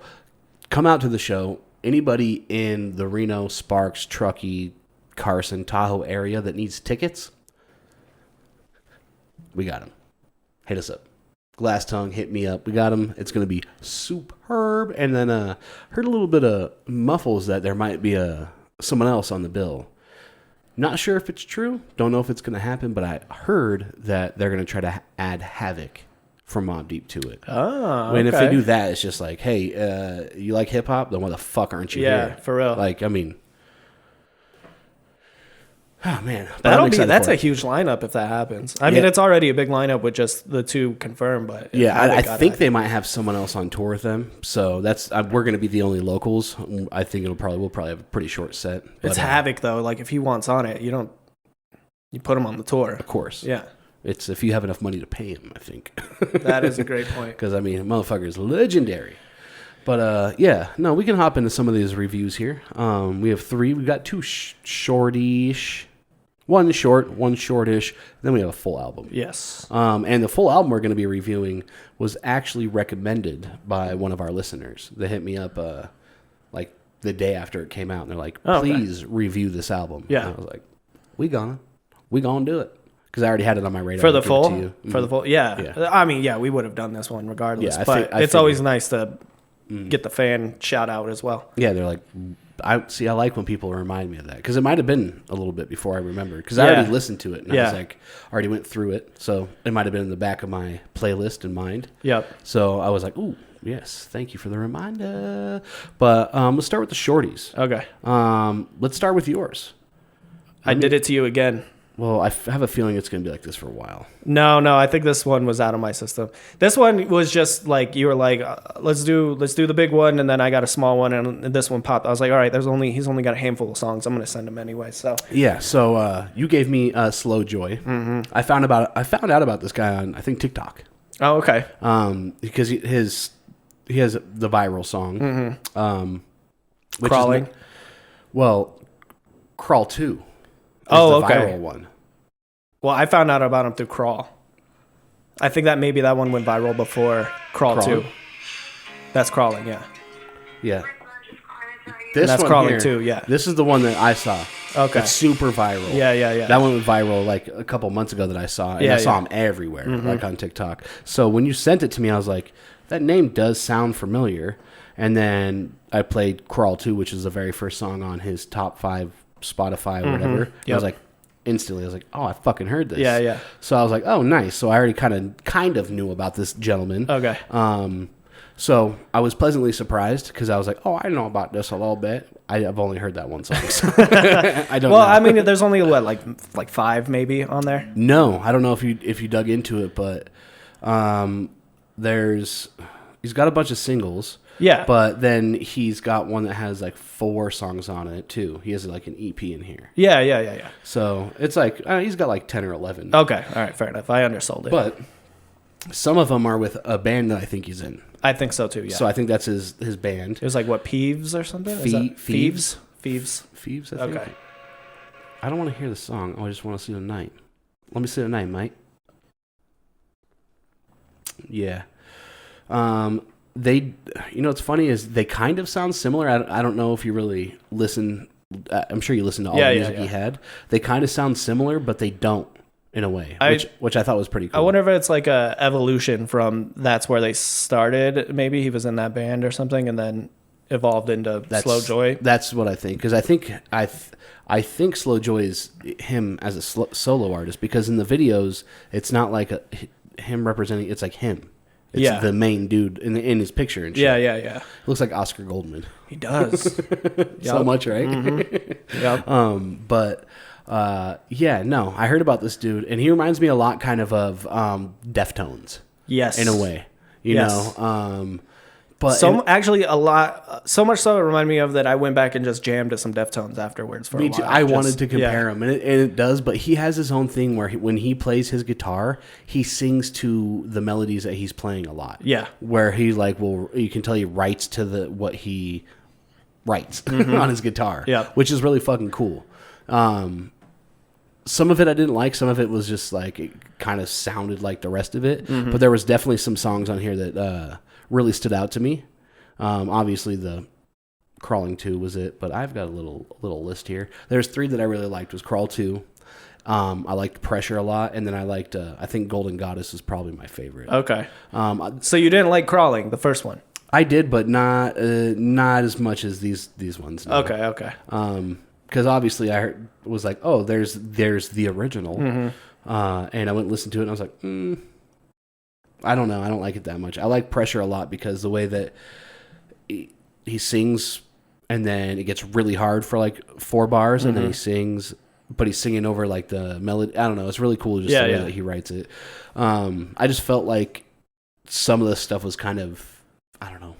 come out to the show. Anybody in the Reno, Sparks, Truckee, Carson, Tahoe area that needs tickets, we got them. Hit us up. Glass Tongue, hit me up. We got them. It's going to be superb. And then heard a little bit of muffles that there might be someone else on the bill. Not sure if it's true. Don't know if it's going to happen, but I heard that they're going to try to add Havoc from Mobb Deep to it. Oh, And if they do that, it's just like, hey, you like hip hop? Then why the fuck aren't you here? Yeah, for real. Like, I mean, oh man, That's a huge lineup if that happens. I mean, it's already a big lineup with just the two confirmed, but yeah, I think they might have someone else on tour with them. So that's we're going to be the only locals. I think we'll probably have a pretty short set. But, it's Havoc though. Like if he wants on it, you put him on the tour. Of course, yeah. It's if you have enough money to pay him, I think. That is a great point. Because I mean, motherfucker is legendary. But yeah, no, we can hop into some of these reviews here. We have 3. We got 2 shortish. One short, one shortish. Then we have a full album. Yes. And the full album we're going to be reviewing was actually recommended by one of our listeners. They hit me up like the day after it came out, and they're like, "Please review this album." Yeah. And I was like, "We gonna do it." Because I already had it on my radar. For the full? For the full? Yeah. Yeah. I mean, yeah, we would have done this one regardless. Yeah, but I it's always nice to get the fan shout out as well. Yeah, they're like, I like when people remind me of that. Because it might have been a little bit before I remembered. Because I already listened to it. And I was like, already went through it. So it might have been in the back of my playlist in mind. Yep. So I was like, ooh, yes, thank you for the reminder. But let's start with the shorties. Okay. Let's start with yours. I did it to you again. Well, I have a feeling it's going to be like this for a while. No, I think this one was out of my system. This one was just like you were like, let's do the big one, and then I got a small one, and this one popped. I was like, all right, he's only got a handful of songs. I'm going to send him anyway. So yeah, so you gave me Slowjoy. Mm-hmm. I found out about this guy on I think TikTok. Oh, okay. Because he has the viral song. Which Crawling. Crawl 2. Oh, the okay. Viral one. Well, I found out about him through Crawl. I think that maybe that one went viral before Crawl 2. That's Crawling, yeah. Yeah. That's one Crawling here, too, yeah. This is the one that I saw. Okay. It's super viral. Yeah. That one went viral like a couple months ago that I saw. And I saw him everywhere, like on TikTok. So when you sent it to me, I was like, that name does sound familiar. And then I played Crawl 2, which is the very first song on his top 5 Spotify or whatever. Yep. I was like, instantly, I was like, oh, I fucking heard this. Yeah. So I was like, oh, nice. So I already kind of knew about this gentleman. Okay. So I was pleasantly surprised because I was like, oh, I know about this a little bit. I've only heard that one song. So I don't know. I mean, there's only like 5 maybe on there. No, I don't know if you dug into it, but he's got a bunch of singles. Yeah. But then he's got one that has like 4 songs on it too. He has like an EP in here. Yeah. So it's like he's got like 10 or 11. Okay. All right. Fair enough. I undersold it. But some of them are with a band that I think he's in. I think so too. Yeah. So I think that's his band. It was like what, Peeves or something? Phoebes. Phoebes. I think. Okay. I don't want to hear the song. I just want to see the night. Let me see the night, mate. Yeah. What's funny is they kind of sound similar. I don't know if you really listen. I'm sure you listen to all the music he had. They kind of sound similar, but they don't in a way, which I thought was pretty cool. I wonder if it's like a evolution from that's where they started. Maybe he was in that band or something, and then evolved into Slowjoy. That's what I think, because I think Slowjoy is him as a solo artist, because in the videos it's not like him representing. It's like him. It's the main dude in his picture and shit. Yeah. Looks like Oscar Goldman. He does. So much, right? Mm-hmm. Yep. No, I heard about this dude, and he reminds me a lot kind of Deftones. Yes. In a way. You know? But actually a lot, so much so it reminded me of that I went back and just jammed to some Deftones afterwards for a me while. too. I wanted to compare him, and it does. But he has his own thing where when he plays his guitar, he sings to the melodies that he's playing a lot. Yeah, where he like you can tell he writes to what he writes on his guitar. Yeah, which is really fucking cool. Some of it I didn't like. Some of it was just like it kind of sounded like the rest of it. But there was definitely some songs on here that really stood out to me. Obviously, the Crawling 2 was it, but I've got a little list here. There's 3 that I really liked. Was Crawl 2. I liked Pressure a lot, and then I liked. I think Golden Goddess is probably my favorite. Okay. So you didn't like Crawling, the first one? I did, but not as much as these ones. No. Okay. Because obviously I was like, oh, there's the original, and I went and listened to it, and I was like, I don't know, I don't like it that much. I like Pressure a lot because the way that he sings, and then it gets really hard for like 4 bars, and then he sings, but he's singing over like the melody. I don't know, it's really cool just the way that he writes it. I just felt like some of the stuff was kind of, I don't know,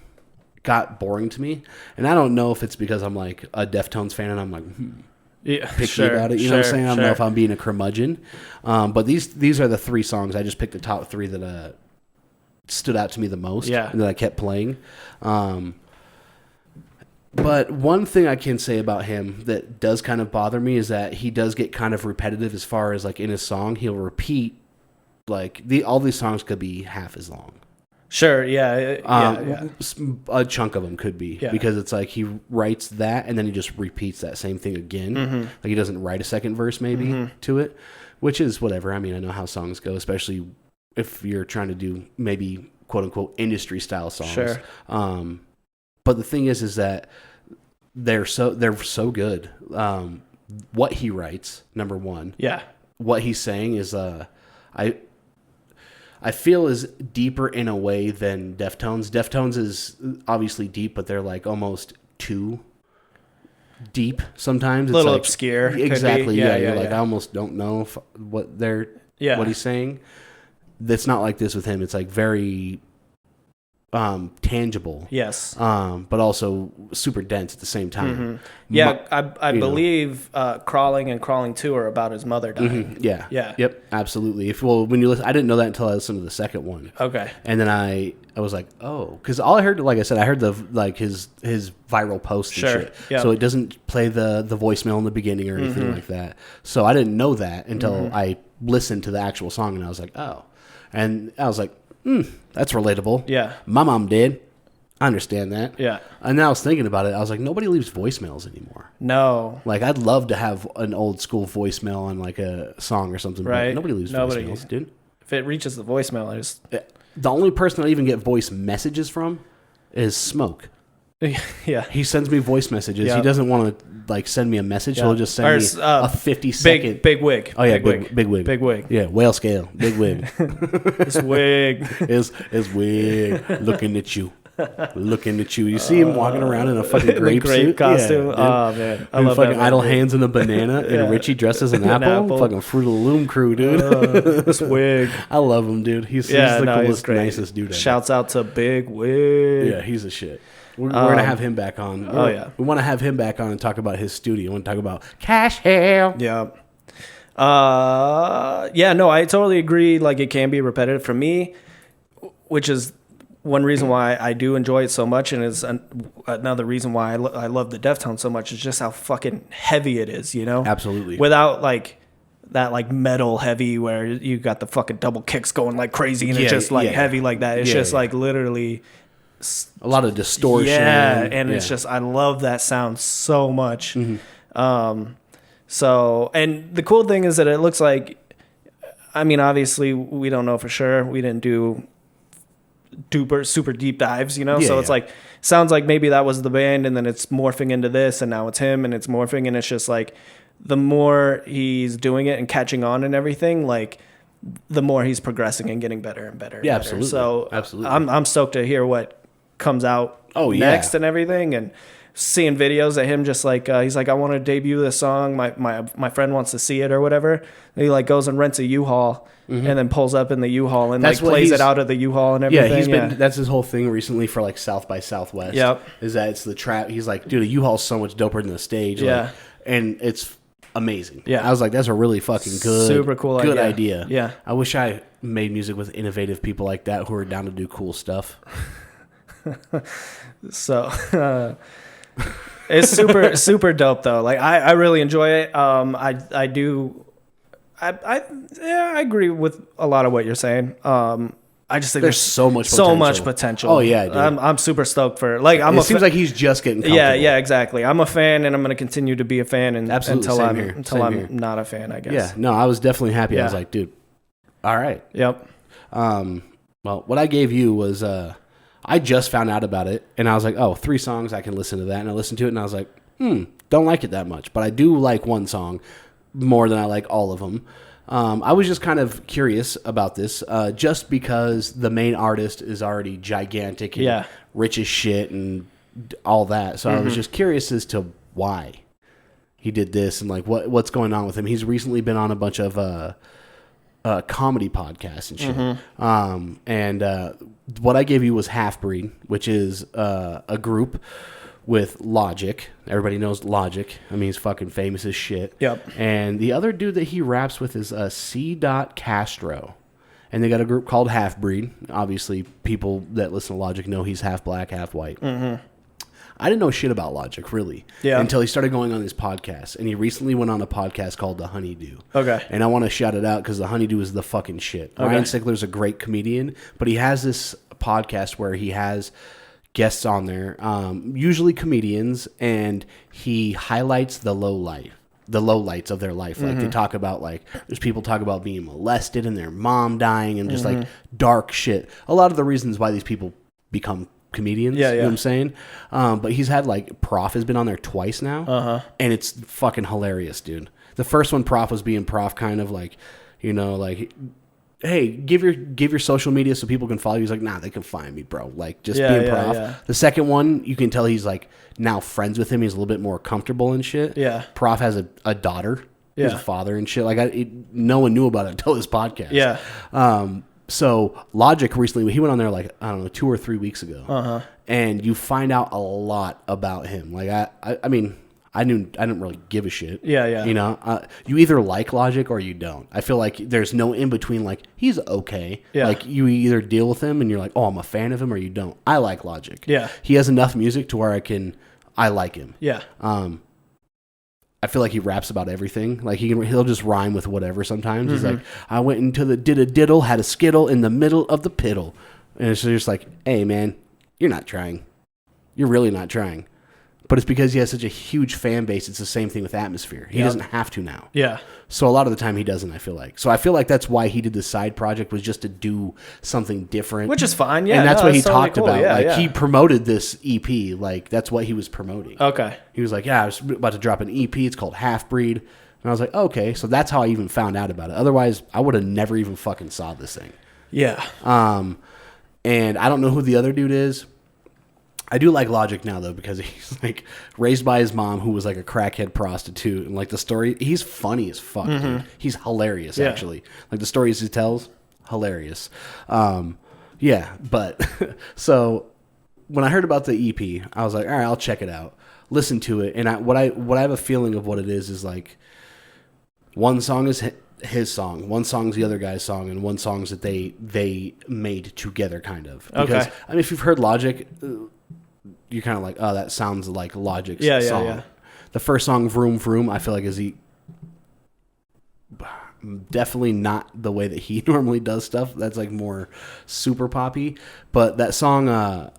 got boring to me, and I don't know if it's because I'm like a Deftones fan and I'm like picky about it. You know what I'm saying? I don't know if I'm being a curmudgeon, but these are the 3 songs. I just picked the top 3 that stood out to me the most, and that I kept playing. But one thing I can say about him that does kind of bother me is that he does get kind of repetitive as far as like in his song he'll repeat like all these songs could be half as long. Sure, A chunk of them could be because it's like he writes that and then he just repeats that same thing again. Like he doesn't write a second verse maybe to it, which is whatever. I mean, I know how songs go, especially if you're trying to do maybe quote unquote industry style songs. Sure. But the thing is that they're so good. What he writes, number one. Yeah. What he's saying is I feel is deeper in a way than Deftones. Deftones is obviously deep, but they're like almost too deep sometimes. A little like, obscure. Exactly. Yeah. Like I almost don't know what he's saying. That's not like this with him. It's like very tangible. Yes. But also super dense at the same time. Yeah, I believe Crawling and Crawling 2 are about his mother dying. Yeah. Yep. Absolutely. When you listen, I didn't know that until I listened to the second one. Okay. And then I was like, oh, because all I heard, like I said, I heard his viral posts and shit. Yep. So it doesn't play the voicemail in the beginning or anything like that. So I didn't know that until I listened to the actual song, and I was like, oh, and I was like, that's relatable. Yeah. My mom did. I understand that. Yeah. And then I was thinking about it. I was like, nobody leaves voicemails anymore. No. Like, I'd love to have an old school voicemail on like a song or something. Right. But nobody leaves voicemails, dude. If it reaches the voicemail, I just... The only person I even get voice messages from is Smoke. Yeah. He sends me voice messages. Yep. He doesn't want to like send me a message. He'll just send me a 50-second... Big wig. Oh, yeah, big wig. Big wig. Yeah, whale scale. Big wig. His wig. His wig. Looking at you. You see him walking around in a fucking grape suit? costume. Yeah, oh, man. I and love fucking that. Idle Hands in a banana and Richie dressed as an apple. Fucking Fruit of the Loom crew, dude. This wig. I love him, dude. He's the coolest, nicest dude ever. Shouts out to Big Wig. Yeah, he's a shit. We're going to have him back on. We want to have him back on and talk about his studio and talk about Cash Hell. Yeah. No, I totally agree. Like, it can be repetitive for me, which is one reason why I do enjoy it so much, and is another reason why I love the Deftones so much, is just how fucking heavy it is, you know? Absolutely. Without, like, that, like, metal heavy where you got the fucking double kicks going like crazy, and it's just, like, heavy like that. It's just, like, literally... a lot of distortion. Yeah, and it's just, I love that sound so much. So, and the cool thing is that it looks like, I mean, obviously we don't know for sure. We didn't do super deep dives, you know? So it's like, sounds like maybe that was the band, and then it's morphing into this, and now it's him, and it's morphing, and it's just like, the more he's doing it and catching on and everything, like, the more he's progressing and getting better and better. Yeah, absolutely. So absolutely. I'm stoked to hear what comes out next and everything, and seeing videos of him just like he's like, I want to debut this song. My friend wants to see it or whatever. And he like goes and rents a U-Haul and then pulls up in the U-Haul and That's like plays it out of the U-Haul and everything. Yeah, that's his whole thing recently for like South by Southwest. Yep. Is that it's the trap. He's like, dude, a U-Haul's so much doper than the stage. Yeah. Like, and it's amazing. Yeah. I was like, that's a really fucking good, super cool idea. Yeah. I wish I made music with innovative people like that who are down to do cool stuff. So it's super dope though. Like I really enjoy it. I agree with a lot of what you're saying. I just think there's so much potential. Oh yeah, dude. I'm super stoked for it. Like it seems like he's just getting comfortable. Yeah, exactly. I'm a fan, and I'm going to continue to be a fan until I'm not a fan, I guess. Yeah, no, I was definitely happy. Yeah. I was like, dude, all right. Yep. Well, what I gave you was I just found out about it, and I was like, oh, 3 songs, I can listen to that, and I listened to it, and I was like, don't like it that much, but I do like one song more than I like all of them. I was just kind of curious about this, just because the main artist is already gigantic and rich as shit and all that. So I was just curious as to why he did this and like what's going on with him. He's recently been on a bunch of comedy podcasts and shit. And what I gave you was Halfbreed, which is a group with Logic. Everybody knows Logic. I mean, he's fucking famous as shit. Yep. And the other dude that he raps with is C. Castro. And they got a group called Halfbreed. Obviously, people that listen to Logic know he's half black, half white. I didn't know shit about Logic, really, until he started going on his podcast. And he recently went on a podcast called The Honeydew. Okay. And I want to shout it out because The Honeydew is the fucking shit. Okay. Ryan Sickler's a great comedian, but he has this podcast where he has guests on there, usually comedians, and he highlights the lowlights of their life. Like they talk about, like, there's people talk about being molested and their mom dying and just like dark shit. A lot of the reasons why these people become comedians, you know what I'm saying? But he's had like Prof has been on there twice now, and it's fucking hilarious, dude. The first one, Prof was being Prof, kind of like, you know, like, hey, give your social media so people can follow you. He's like, nah, they can find me, bro. Like, just being Prof. Yeah. The second one, you can tell he's like now friends with him. He's a little bit more comfortable and shit. Yeah. Prof has a daughter. He's a father and shit. Like, no one knew about it until this podcast. Yeah. So Logic recently, he went on there like, I don't know, 2 or 3 weeks ago. And you find out a lot about him. Like, I mean, I didn't really give a shit. Yeah. You know, you either like Logic or you don't. I feel like there's no in between. Like, he's okay. Yeah. Like, you either deal with him and you're like, oh, I'm a fan of him, or you don't. I like Logic. Yeah. He has enough music to where I like him. Yeah. I feel like he raps about everything. Like, he'll just rhyme with whatever sometimes. He's like, I went into the did a diddle, had a skittle in the middle of the piddle. And it's just like, hey, man, you're not trying. You're really not trying. But it's because he has such a huge fan base. It's the same thing with Atmosphere. He doesn't have to now. Yeah. So a lot of the time he doesn't, I feel like. So I feel like that's why he did the side project, was just to do something different. Which is fine, yeah. And that's what he talked totally cool. about. Yeah, he promoted this EP. Like, that's what he was promoting. Okay. He was like, yeah, I was about to drop an EP. It's called Halfbreed. And I was like, okay. So that's how I even found out about it. Otherwise, I would have never even fucking saw this thing. Yeah. And I don't know who the other dude is. I do like Logic now, though, because he's like raised by his mom, who was like a crackhead prostitute, and like the story, he's funny as fuck, dude. He's hilarious, actually. Like the stories he tells, hilarious. But so when I heard about the EP, I was like, all right, I'll check it out, listen to it, and what I have a feeling of what it is like, one song is his song, one song's the other guy's song, and one song's that they made together, kind of. Because, I mean, if you've heard Logic, you're kind of like, oh, that sounds like Logic's song. Yeah. The first song, Vroom Vroom, I feel like is definitely not the way that he normally does stuff. That's like more super poppy. But that song,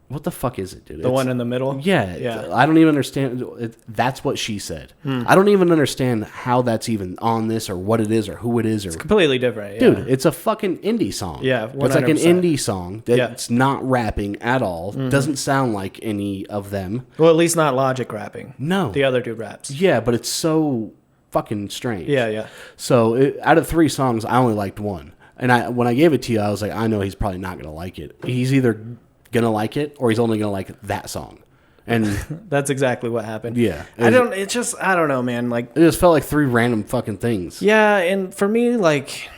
what the fuck is it, dude? The one in the middle? Yeah. I don't even understand. That's what she said. I don't even understand how that's even on this, or what it is, or who it is. It's completely different. Yeah. Dude, it's a fucking indie song. Yeah, 100%. It's like an indie song that's not rapping at all. Doesn't sound like any of them. Well, at least not Logic rapping. No. The other dude raps. Yeah, but it's so fucking strange. Yeah. So out of 3 songs, I only liked one. And when I gave it to you, I was like, I know he's probably not going to like it. He's either gonna like it, or he's only gonna like that song. And That's exactly what happened. yeah, I don't know, man. Like, it just felt like three random fucking things. yeah, and for me, like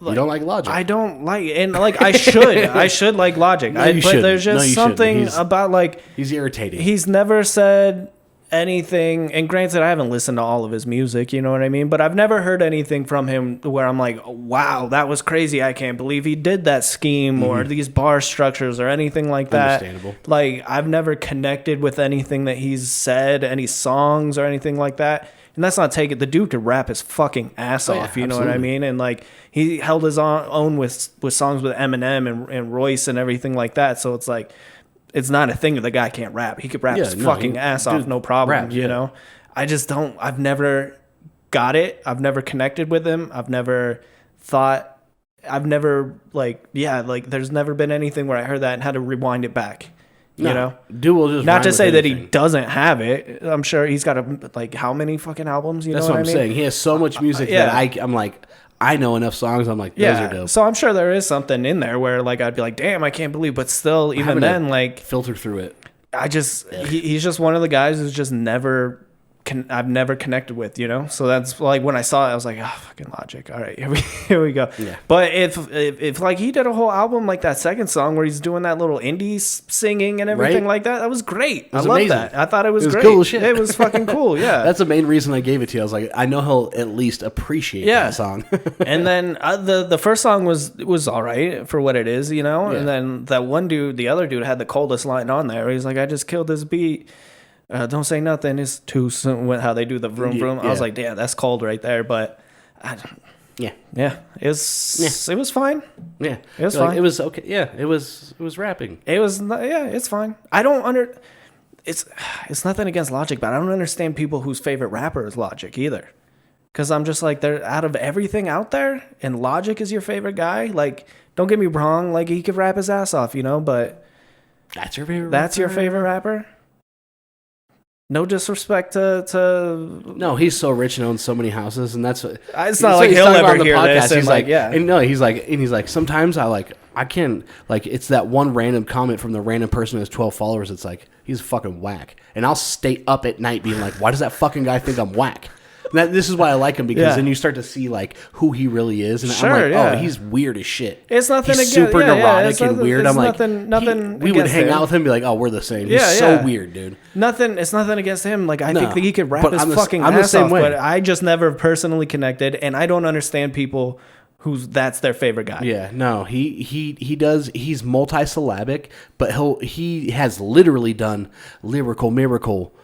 you don't like Logic. I don't like, and like I should like Logic. No, you but shouldn't. there's just No, you something shouldn't. about like He's irritating. he's never said anything, and granted I haven't listened to all of his music, you know what I mean, but I've never heard anything from him where I'm like, wow, that was crazy, I can't believe he did that scheme or these bar structures or anything like that. Understandable. Like, I've never connected with anything that he's said, any songs or anything like that. And that's not taking, the dude could rap his fucking ass off, you know what I mean? And like, he held his own with songs with Eminem and Royce and everything like that. So it's like, it's not a thing that the guy can't rap. He could rap his fucking ass off, no problem, raps, you know? I just don't, I've never got it. I've never connected with him. I've never thought, I've never there's never been anything where I heard that and had to rewind it back. You know, dude will just not to say that he anything. doesn't have it. I'm sure he's got like how many fucking albums? You That's know what what I'm I mean? saying. He has so much music that I'm like, I know enough songs. I'm like, those are dope. So I'm sure there is something in there where like I'd be like, damn, I can't believe. But still, even then, like filter through it. He's just one of the guys who's just never. I've never connected with, you know, so that's like when I saw it, I was like, oh, fucking Logic. All right, here we go. Yeah. But if like he did a whole album like that second song where he's doing that little indie singing and everything like that was great. I love that. I thought it was great. Cool shit. It was fucking cool. Yeah. That's the main reason I gave it to you. I was like, I know he'll at least appreciate that song. And then the first song was all right for what it is, you know. Yeah. And then that one dude, the other dude, had the coldest line on there. He's like, I just killed this beat. Don't say nothing. It's too soon. How they do the vroom vroom. I was like, damn, that's cold right there. But it was fine. Yeah, it was fine. It was okay. Yeah, it was rapping. It's fine. I don't It's nothing against Logic, but I don't understand people whose favorite rapper is Logic either. Because I'm just like, they're out of everything out there, and Logic is your favorite guy. Like, don't get me wrong. Like, he could rap his ass off, you know. But that's your favorite. That's your favorite rapper. No disrespect to no, he's so rich and owns so many houses, and that's what, it's not like he'll ever hear this. He's like, yeah, and no, he's like, sometimes I can't, like, it's that one random comment from the random person who has 12 followers. It's like, he's fucking whack, and I'll stay up at night being like, why does that fucking guy think I'm whack? This is why I like him, because then you start to see like who he really is, and I'm like, oh, he's weird as shit. It's nothing. He's super neurotic and weird. I'm like, nothing. We would hang out with him, and be like, oh, we're the same. He's so weird, dude. Nothing. It's nothing against him. Like, I think that he could rap his fucking ass off, but I just never personally connected, and I don't understand people that's their favorite guy. Yeah, no, he does. He's multisyllabic, but he has literally done lyrical miracle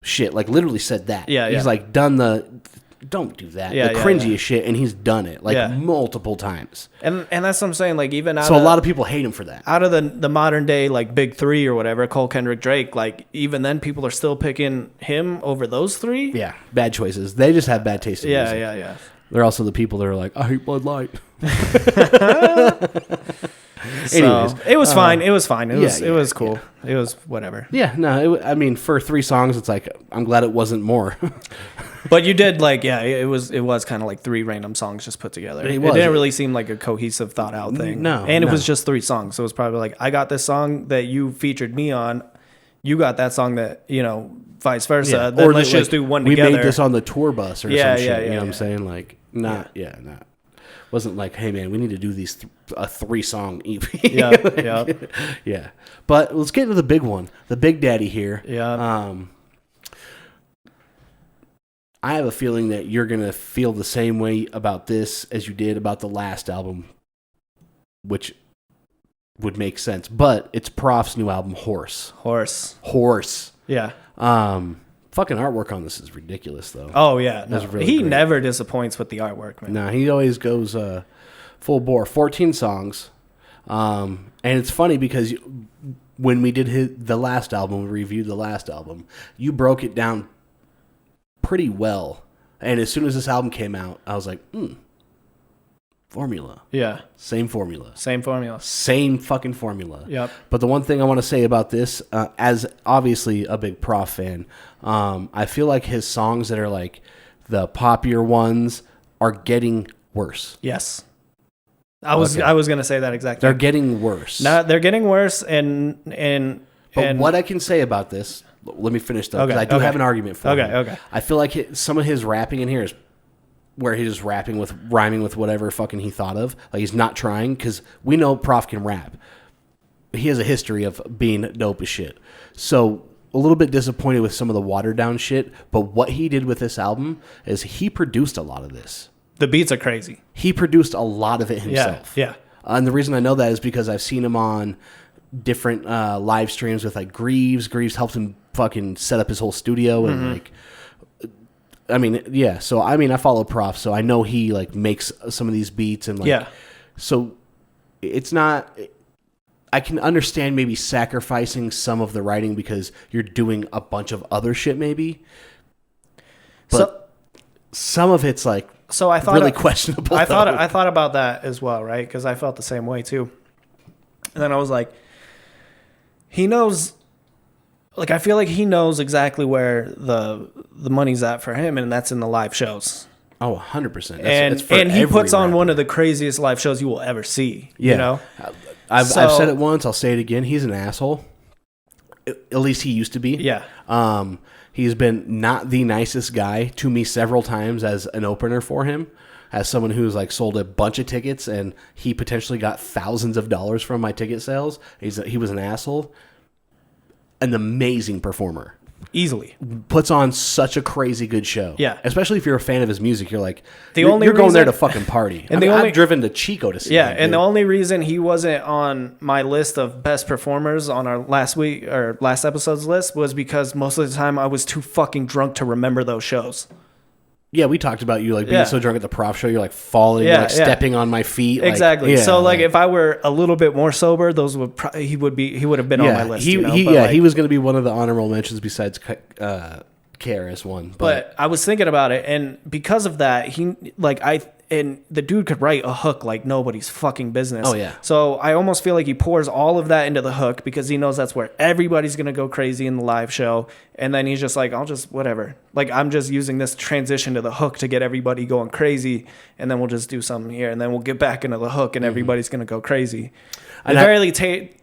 shit, like literally said that. Yeah, he's like done don't do that. The cringiest shit, and he's done it like multiple times. And that's what I'm saying. Like, even a lot of people hate him for that. Out of the modern day like big three or whatever, Cole, Kendrick, Drake, like even then people are still picking him over those three. Yeah, bad choices. They just have bad taste in music. Yeah. They're also the people that are like, I hate Bud Light. Anyways, it was fine. It was fine. It was cool. Yeah. It was whatever. Yeah, no, I mean, for 3 songs, it's like, I'm glad it wasn't more. But you did like, it was kind of like 3 random songs just put together. It didn't really seem like a cohesive, thought out thing. No, and it was just 3 songs, so it was probably like, I got this song that you featured me on, you got that song that, you know, vice versa. Yeah. Then let's just do one together. We made this on the tour bus or some shit. You know what I'm saying? Like, wasn't like, hey man, we need to do these a 3-song EP. Yeah. But let's get into the big one, the Big Daddy here. Yeah. I have a feeling that you're gonna feel the same way about this as you did about the last album, which would make sense. But it's Prof's new album, Horse. Yeah. Fucking artwork on this is ridiculous, though. Oh, yeah. No. Really he great. never disappoints with the artwork, man. No, he always goes full bore. 14 songs. And it's funny because when we did the last album, we reviewed the last album, you broke it down pretty well. And as soon as this album came out, I was like, formula. Yeah. Same formula. Same fucking formula. Yep. But the one thing I want to say about this, as obviously a big Prof fan, I feel like his songs that are like the poppier ones are getting worse. Yes. I was going to say that exactly. They're getting worse. They're getting worse, and But what I can say about this, let me finish though, because I do have an argument for him. Okay. I feel like some of his rapping in here is where he's just rhyming with whatever fucking he thought of. Like he's not trying, because we know Prof can rap. He has a history of being dope as shit. So a little bit disappointed with some of the watered down shit, but what he did with this album is he produced a lot of this. The beats are crazy. He produced a lot of it himself. Yeah. And the reason I know that is because I've seen him on different live streams with like Greaves. Greaves helped him fucking set up his whole studio and like, I mean, yeah. So I mean, I follow Prof, so I know he like makes some of these beats and like, so it's not. I can understand maybe sacrificing some of the writing because you're doing a bunch of other shit, maybe. But some of it's like I thought really questionable. I thought about that as well, right? Because I felt the same way too. And then I was like, he knows. Like I feel like he knows exactly where the money's at for him, and that's in the live shows. Oh, 100%. And he puts on one of the craziest live shows you will ever see. Yeah. You know? I've said it once. I'll say it again. He's an asshole. At least he used to be. Yeah. He's been not the nicest guy to me several times as an opener for him, as someone who's like sold a bunch of tickets and he potentially got thousands of dollars from my ticket sales. He was an asshole. An amazing performer. Easily. Puts on such a crazy good show. Yeah. Especially if you're a fan of his music. You're like, you're going there to fucking party. And I've driven to Chico to see him. Yeah, and the only reason he wasn't on my list of best performers on our last episode's list was because most of the time I was too fucking drunk to remember those shows. Yeah, we talked about you like being so drunk at the Prof show, you're like falling, like stepping on my feet. Exactly. So like if I were a little bit more sober, those would he would have been on my list. He was going to be one of the honorable mentions besides KRS One. But I was thinking about it, and because of that, and the dude could write a hook like nobody's fucking business. Oh, yeah. So I almost feel like he pours all of that into the hook because he knows that's where everybody's going to go crazy in the live show. And then he's just like, I'll just, whatever. Like, I'm just using this transition to the hook to get everybody going crazy. And then we'll just do something here. And then we'll get back into the hook and everybody's going to go crazy. And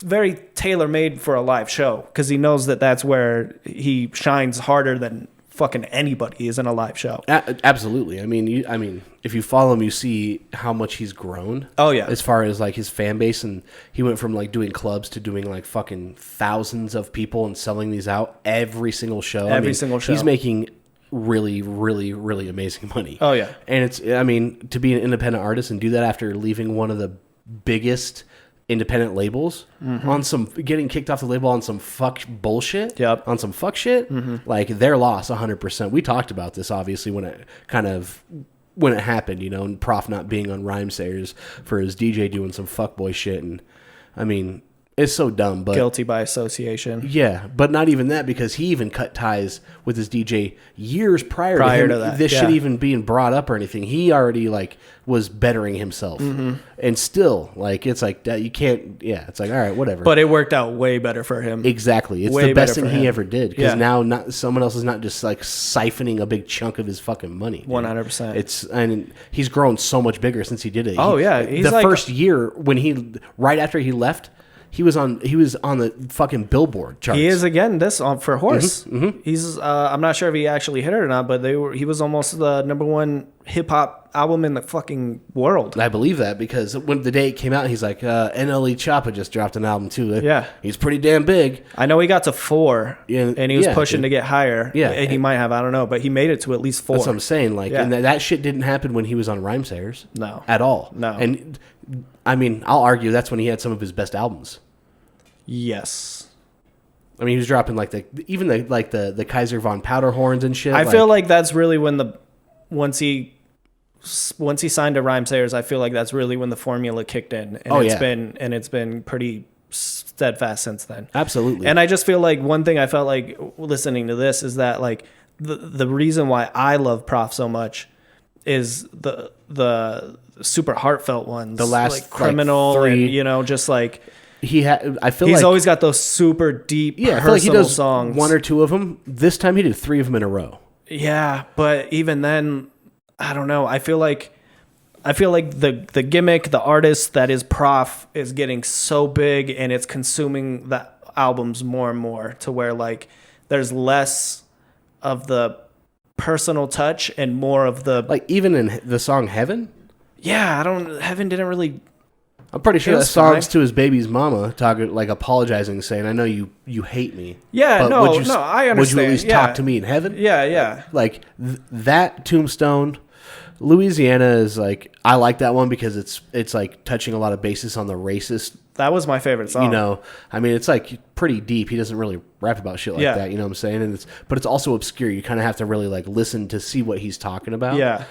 very tailor-made for a live show because he knows that that's where he shines harder than fucking anybody is in a live show. Absolutely. I mean, if you follow him, you see how much he's grown. Oh yeah. As far as like his fan base, and he went from like doing clubs to doing like fucking thousands of people and selling these out every single show. Single show. He's making really, really, really amazing money. Oh yeah. And to be an independent artist and do that after leaving one of the biggest independent labels on some getting kicked off the label on some fuck bullshit. Yep. On some fuck shit. Like their loss 100%. We talked about this obviously when it happened, and Prof not being on Rhymesayers for his DJ doing some fuckboy shit, and I mean it's so dumb, but guilty by association. Yeah, but not even that, because he even cut ties with his DJ years prior to that. This shit even being brought up or anything. He already like was bettering himself, and still like it's like that. You can't. Yeah, it's like all right, whatever. But it worked out way better for him. Exactly, it's the best thing he ever did, because now someone else is not just like siphoning a big chunk of his fucking money. 100%. And he's grown so much bigger since he did it. Oh yeah, the first year when right after he left. He was on the fucking Billboard charts. He is again for Horse. He's I'm not sure if he actually hit it or not, but he was almost the #1 hip hop album in the fucking world. I believe that because when the day it came out, he's like NLE Choppa just dropped an album too. Yeah, he's pretty damn big. I know he got to 4, and he was pushing to get higher. Yeah, and he might have, I don't know, but he made it to at least 4. That's what I'm saying. Like, and that shit didn't happen when he was on Rhymesayers. No, at all. No, and I mean, I'll argue that's when he had some of his best albums. Yes. I mean, he was dropping like the Kaiser von Powderhorns and shit. I feel like that's really when once he signed to Rhymesayers, I feel like that's really when the formula kicked in, and it's been pretty steadfast since then. Absolutely. And I just feel like one thing I felt like listening to this is that like the reason why I love Prof so much is the super heartfelt ones, the last like Criminal, like 3, and just like. I feel he's like always got those super deep, personal I feel like he does songs. 1 or 2 of them. This time he did 3 of them in a row. Yeah, but even then, I don't know. I feel like I feel like the gimmick, the artist that is Prof is getting so big and it's consuming the albums more and more to where like there's less of the personal touch and more of the like even in the song Heaven. Yeah, Heaven didn't really. I'm pretty sure that song's to his baby's mama, talking like apologizing, saying, "I know you hate me." Yeah, but no, I understand. Would you at least talk to me in heaven? Yeah. Like that Tombstone, Louisiana is like I like that one because it's like touching a lot of bases on the racist. That was my favorite song. You know, I mean, it's like pretty deep. He doesn't really rap about shit like that. You know what I'm saying? And but it's also obscure. You kind of have to really like listen to see what he's talking about. Yeah.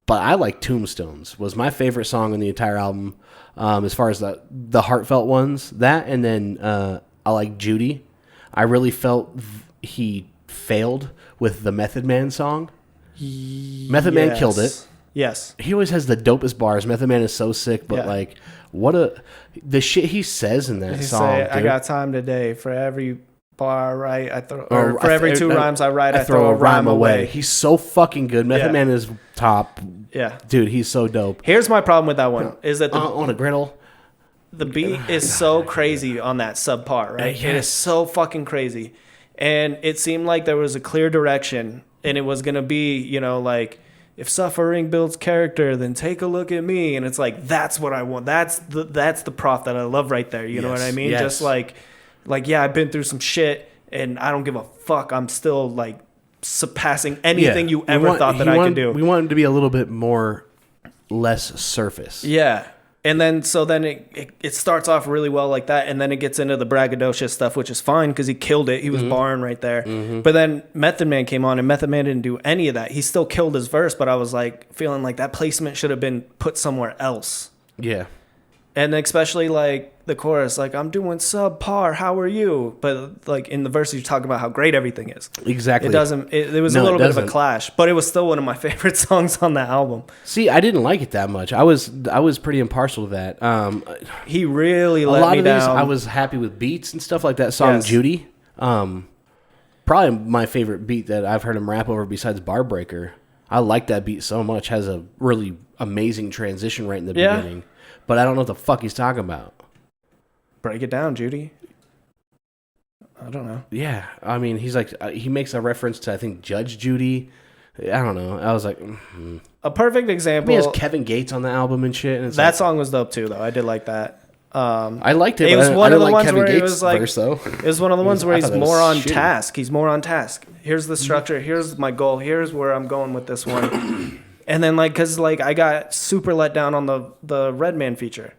But I like Tombstones was my favorite song on the entire album. As far as the heartfelt ones, that and then I like Judy. I really felt he failed with the Method Man song. Method Man killed it. Yes. He always has the dopest bars. Method Man is so sick, but like the shit he says in that song. Say, I got time today for every bar I write, I throw, or for every two rhymes I write, I throw a rhyme away. He's so fucking good. Method Man is top. Yeah, dude, he's so dope. Here's my problem with that one: is that on a griddle, the beat is so crazy on that sub part, right? Yes. It is so fucking crazy, and it seemed like there was a clear direction, and it was gonna be, you know, like if suffering builds character, then take a look at me, and it's like that's what I want. That's the Prof that I love right there. You know what I mean? Yes. Just like yeah, I've been through some shit, and I don't give a fuck. I'm still like surpassing anything you ever thought that I could do. We want him to be a little bit less surface. Yeah. And then it starts off really well like that, and then it gets into the braggadocious stuff, which is fine because he killed it. He was barring right there. Mm-hmm. But then Method Man came on, and Method Man didn't do any of that. He still killed his verse, but I was like feeling like that placement should have been put somewhere else. Yeah. And especially like the chorus, like I'm doing subpar, how are you? But like in the verse, you talk about how great everything is. Exactly. It doesn't. It was a little bit of a clash, but it was still one of my favorite songs on that album. See, I didn't like it that much. I was pretty impartial to that. He really let me down. I was happy with beats and stuff like that. Song Judy, probably my favorite beat that I've heard him rap over besides Bar Breaker. I like that beat so much. Has a really amazing transition right in the beginning. But I don't know what the fuck he's talking about. Break it down, Judy. I don't know. Yeah, I mean, he's like, he makes a reference to, I think, Judge Judy. I don't know. I was like, a perfect example. He has Kevin Gates on the album and shit. And that song was dope too, though. I did like that. I liked it. It was one of the ones where Gates' it was like, verse, though. It was one of the ones where he's more on task. He's more on task. Here's the structure. Here's my goal. Here's where I'm going with this one. And then, like, because, like, I got super let down on the Redman feature.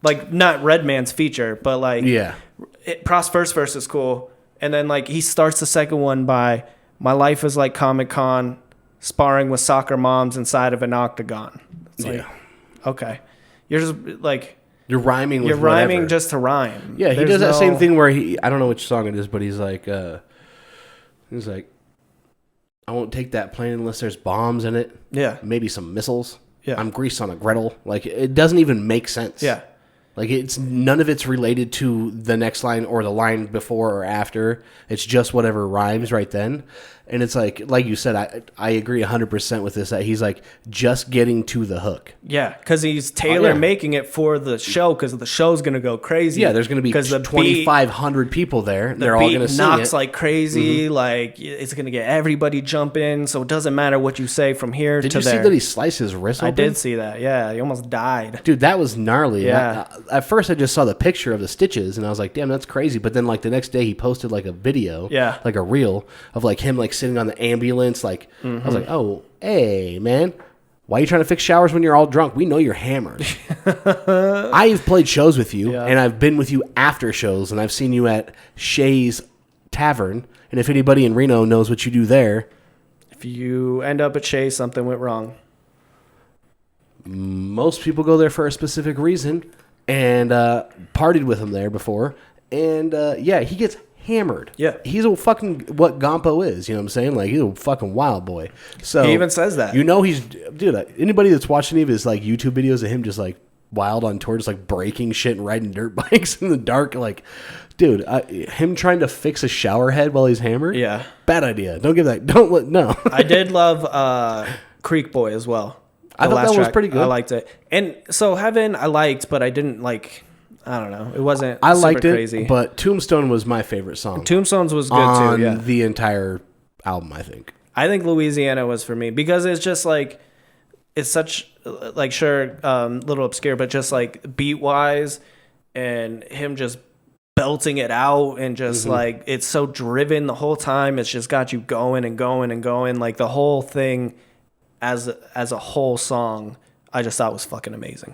Like, not Redman's feature, but, like, Prof's first verse is cool. And then, like, he starts the second one by, my life is like Comic-Con, sparring with soccer moms inside of an octagon. It's like, okay. You're just, like... You're rhyming with You're rhyming whatever. Just to rhyme. Yeah, he does that same thing where I don't know which song it is, but he's like, I won't take that plane unless there's bombs in it. Yeah. Maybe some missiles. Yeah. I'm greased on a griddle. Like, it doesn't even make sense. Yeah. Like, none of it's related to the next line or the line before or after. It's just whatever rhymes right then. And it's like you said, I agree 100% with this, that he's like just getting to the hook. Yeah, because he's making it for the show, because the show's going to go crazy. Yeah, there's going to be 2,500 people there. They're all going to sing it. Knocks like crazy. Mm-hmm. Like, it's going to get everybody jumping, so it doesn't matter what you say from here to there. Did you see that he sliced his wrist open? I did see that, yeah. He almost died. Dude, that was gnarly. Yeah. At first, I just saw the picture of the stitches, and I was like, damn, that's crazy. But then, like, the next day, he posted, like, a video, like a reel, of, like, him, like, sitting on the ambulance. Like, I was like, oh, hey, man, why are you trying to fix showers when you're all drunk? We know you're hammered. I've played shows with you, and I've been with you after shows, and I've seen you at Shay's Tavern. And if anybody in Reno knows what you do there, if you end up at Shay's, something went wrong. Most people go there for a specific reason, and partied with him there before. And he gets hammered. Yeah. He's a fucking what Gompo is, you know what I'm saying? Like, he's a fucking wild boy. So he even says that. You know, anybody that's watched any of his like YouTube videos of him just like wild on tour, just like breaking shit and riding dirt bikes in the dark, like, dude, him trying to fix a shower head while he's hammered? Yeah. Bad idea. No. I did love Creek Boy as well. I thought that was pretty good. I liked it. And so Heaven I liked, but I didn't like. I don't know. It wasn't. I super liked it, crazy. but Tombstone was my favorite song. Tombstones was good on too. Yeah, the entire album, I think. I think Louisiana was for me because it's just like it's such like sure little obscure, but just like beat wise and him just belting it out and just like it's so driven the whole time. It's just got you going and going and going. Like the whole thing as a whole song, I just thought was fucking amazing.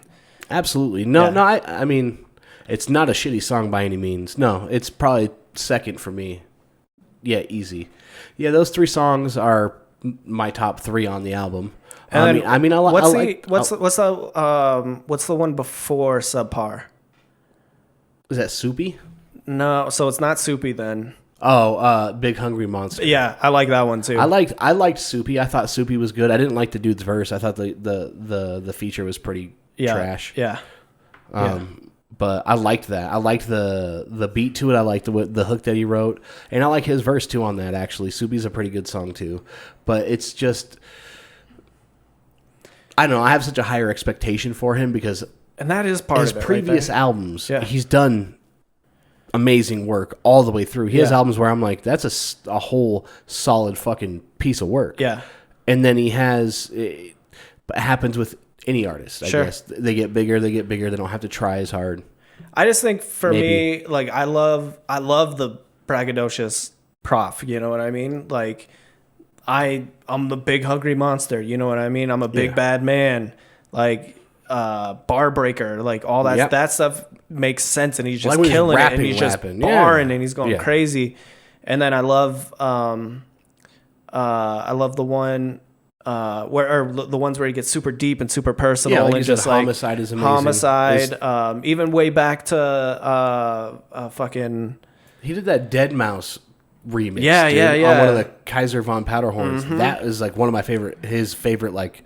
Absolutely. No, I mean, it's not a shitty song by any means. No, it's probably second for me. Yeah, easy. Yeah, those 3 songs are my top 3 on the album. And what's what's the one before Subpar? Is that Soupy? No, so it's not Soupy then. Oh, Big Hungry Monster. Yeah, I like that one too. I liked Soupy. I thought Soupy was good. I didn't like the dude's verse. I thought the feature was pretty trash. Yeah. But I liked that. I liked the beat to it. I liked the hook that he wrote, and I like his verse too on that. Actually, Soupy's a pretty good song too. But it's just, I don't know. I have such a higher expectation for him because, and that is part of it. His previous right albums, he's done amazing work all the way through. He has albums where I'm like, that's a whole solid fucking piece of work. Yeah. And then he has, it happens with any artist, I guess. They get bigger. They don't have to try as hard. I just think for me, like I love the braggadocious Prof. You know what I mean? Like I'm the big hungry monster. You know what I mean? I'm a big bad man. Like bar breaker. Like all that that stuff makes sense, and he's just like killing rapping, it, and he's just barring, and he's going crazy. And then I love the one. The ones where he gets super deep and super personal, and just like Homicide is amazing. Homicide, even way back to fucking. He did that Dead Mouse remix. Yeah. On one of the Kaiser von Powderhorns. That is like one of my his favorite like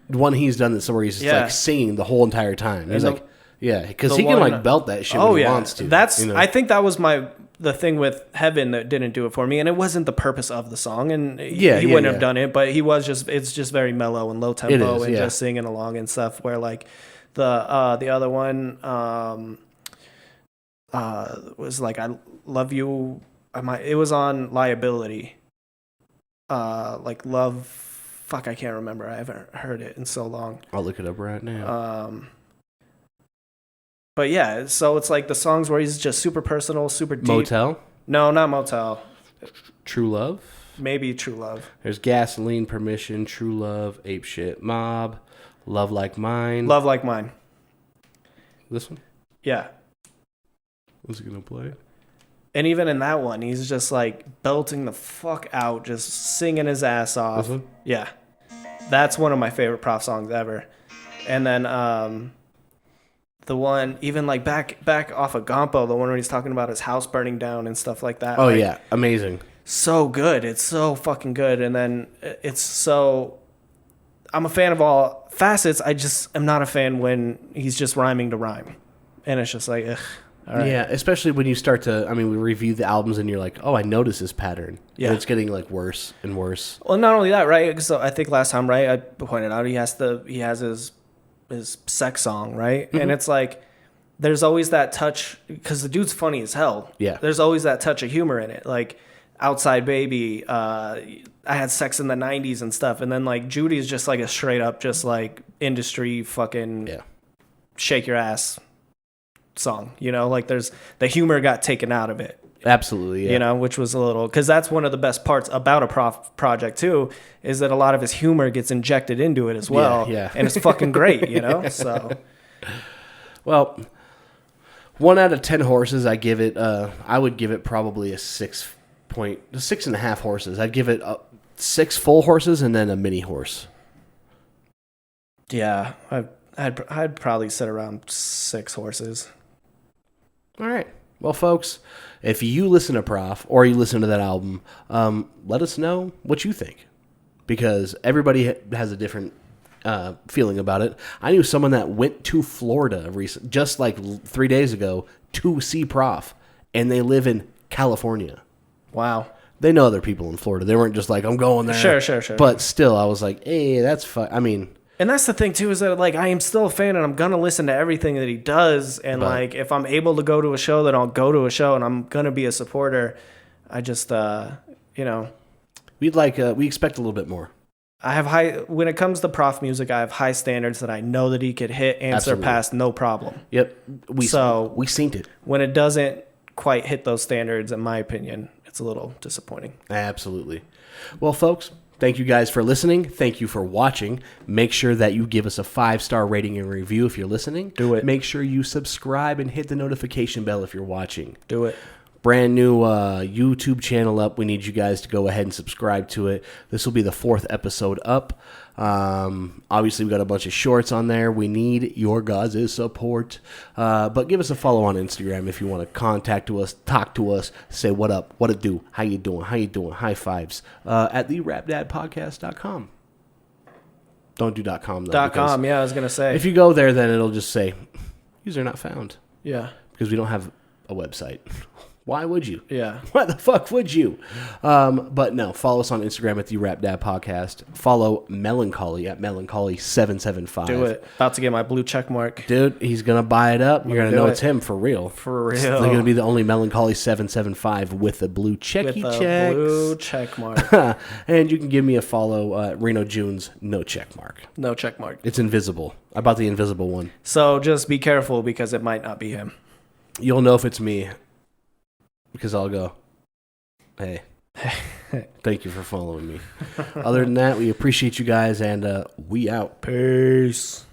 one he's done this where he's just like singing the whole entire time. He's like, because he can like belt that shit when he wants to. That's I think that was the thing with Heaven that didn't do it for me, and it wasn't the purpose of the song, and he wouldn't have done it, but it's just very mellow and low tempo and just singing along and stuff, where like the other one was like I Love You, it was on Liability, like Love, fuck, I can't remember, I haven't heard it in so long. I'll look it up right now. But yeah, so it's like the songs where he's just super personal, super deep. Motel? No, not Motel. True Love? Maybe True Love. There's Gasoline, Permission, True Love, Ape Shit, Mob, Love Like Mine. Love Like Mine. This one? Yeah. What's he gonna play? And even in that one, he's just like belting the fuck out, just singing his ass off. This one? Yeah. That's one of my favorite Prof songs ever. And then the one, even like back off of Gampo, the one where he's talking about his house burning down and stuff like that. Oh, like, yeah. Amazing. So good. It's so fucking good. And then it's so... I'm a fan of all facets. I just am not a fan when he's just rhyming to rhyme. And it's just like, ugh. All right. Yeah, especially when you start to... I mean, we review the albums and you're like, oh, I notice this pattern. Yeah. And it's getting like worse and worse. Well, not only that, right? So I think last time, right, I pointed out he has his sex song, right? And it's like there's always that touch because the dude's funny as hell. Yeah, there's always that touch of humor in it, like Outside Baby, I had sex in the 90s and stuff, and then like Judy's just like a straight up just like industry fucking shake your ass song, you know, like there's the humor got taken out of it. Absolutely, yeah. You know, which was a little... Because that's one of the best parts about a Prof project, too, is that a lot of his humor gets injected into it as well. Yeah. And it's fucking great, you know? So... Well, 1 out of 10 horses, I give it... I would give it probably a 6.5 horses. I'd give it 6 full horses and then a mini horse. Yeah, I'd probably sit around 6 horses. All right. Well, folks, if you listen to Prof or you listen to that album, let us know what you think. Because everybody has a different feeling about it. I knew someone that went to Florida just like 3 days ago to see Prof, and they live in California. Wow. They know other people in Florida. They weren't just like, I'm going there. Sure. But still, I was like, hey, that's fun. I mean, And that's the thing too, is that like I am still a fan and I'm gonna listen to everything that he does. And like if I'm able to go to a show, then I'll go to a show and I'm gonna be a supporter. I just we expect a little bit more. I have when it comes to Prof music, I have high standards that I know that he could hit and surpass no problem. Yep. We seen it. When it doesn't quite hit those standards, in my opinion, it's a little disappointing. Absolutely. Well, folks, thank you guys for listening. Thank you for watching. Make sure that you give us a 5-star rating and review if you're listening. Do it. Make sure you subscribe and hit the notification bell if you're watching. Do it. Brand new YouTube channel up. We need you guys to go ahead and subscribe to it. This will be the 4th episode up. Obviously, we got a bunch of shorts on there. We need your guys' support. But give us a follow on Instagram if you want to contact us, talk to us, say what up, what it do, how you doing, high fives, at therapdadpodcast.com. Don't do .com though. .com, yeah, I was gonna say. If you go there, then it'll just say user not found. Yeah. Because we don't have a website. Why would you? Yeah. Why the fuck would you? But no, follow us on Instagram at the Rap Dad Podcast. Follow Melancholy at Melancholy775. Do it. About to get my blue check mark. Dude, he's going to buy it up. You're going to know it's him for real. For real. They're going to be the only Melancholy 775 with a blue checky check. Blue check mark. And you can give me a follow at Reno June's no check mark. No check mark. It's invisible. I bought the invisible one. So just be careful because it might not be him. You'll know if it's me. Because I'll go, hey, thank you for following me. Other than that, we appreciate you guys, and we out. Peace.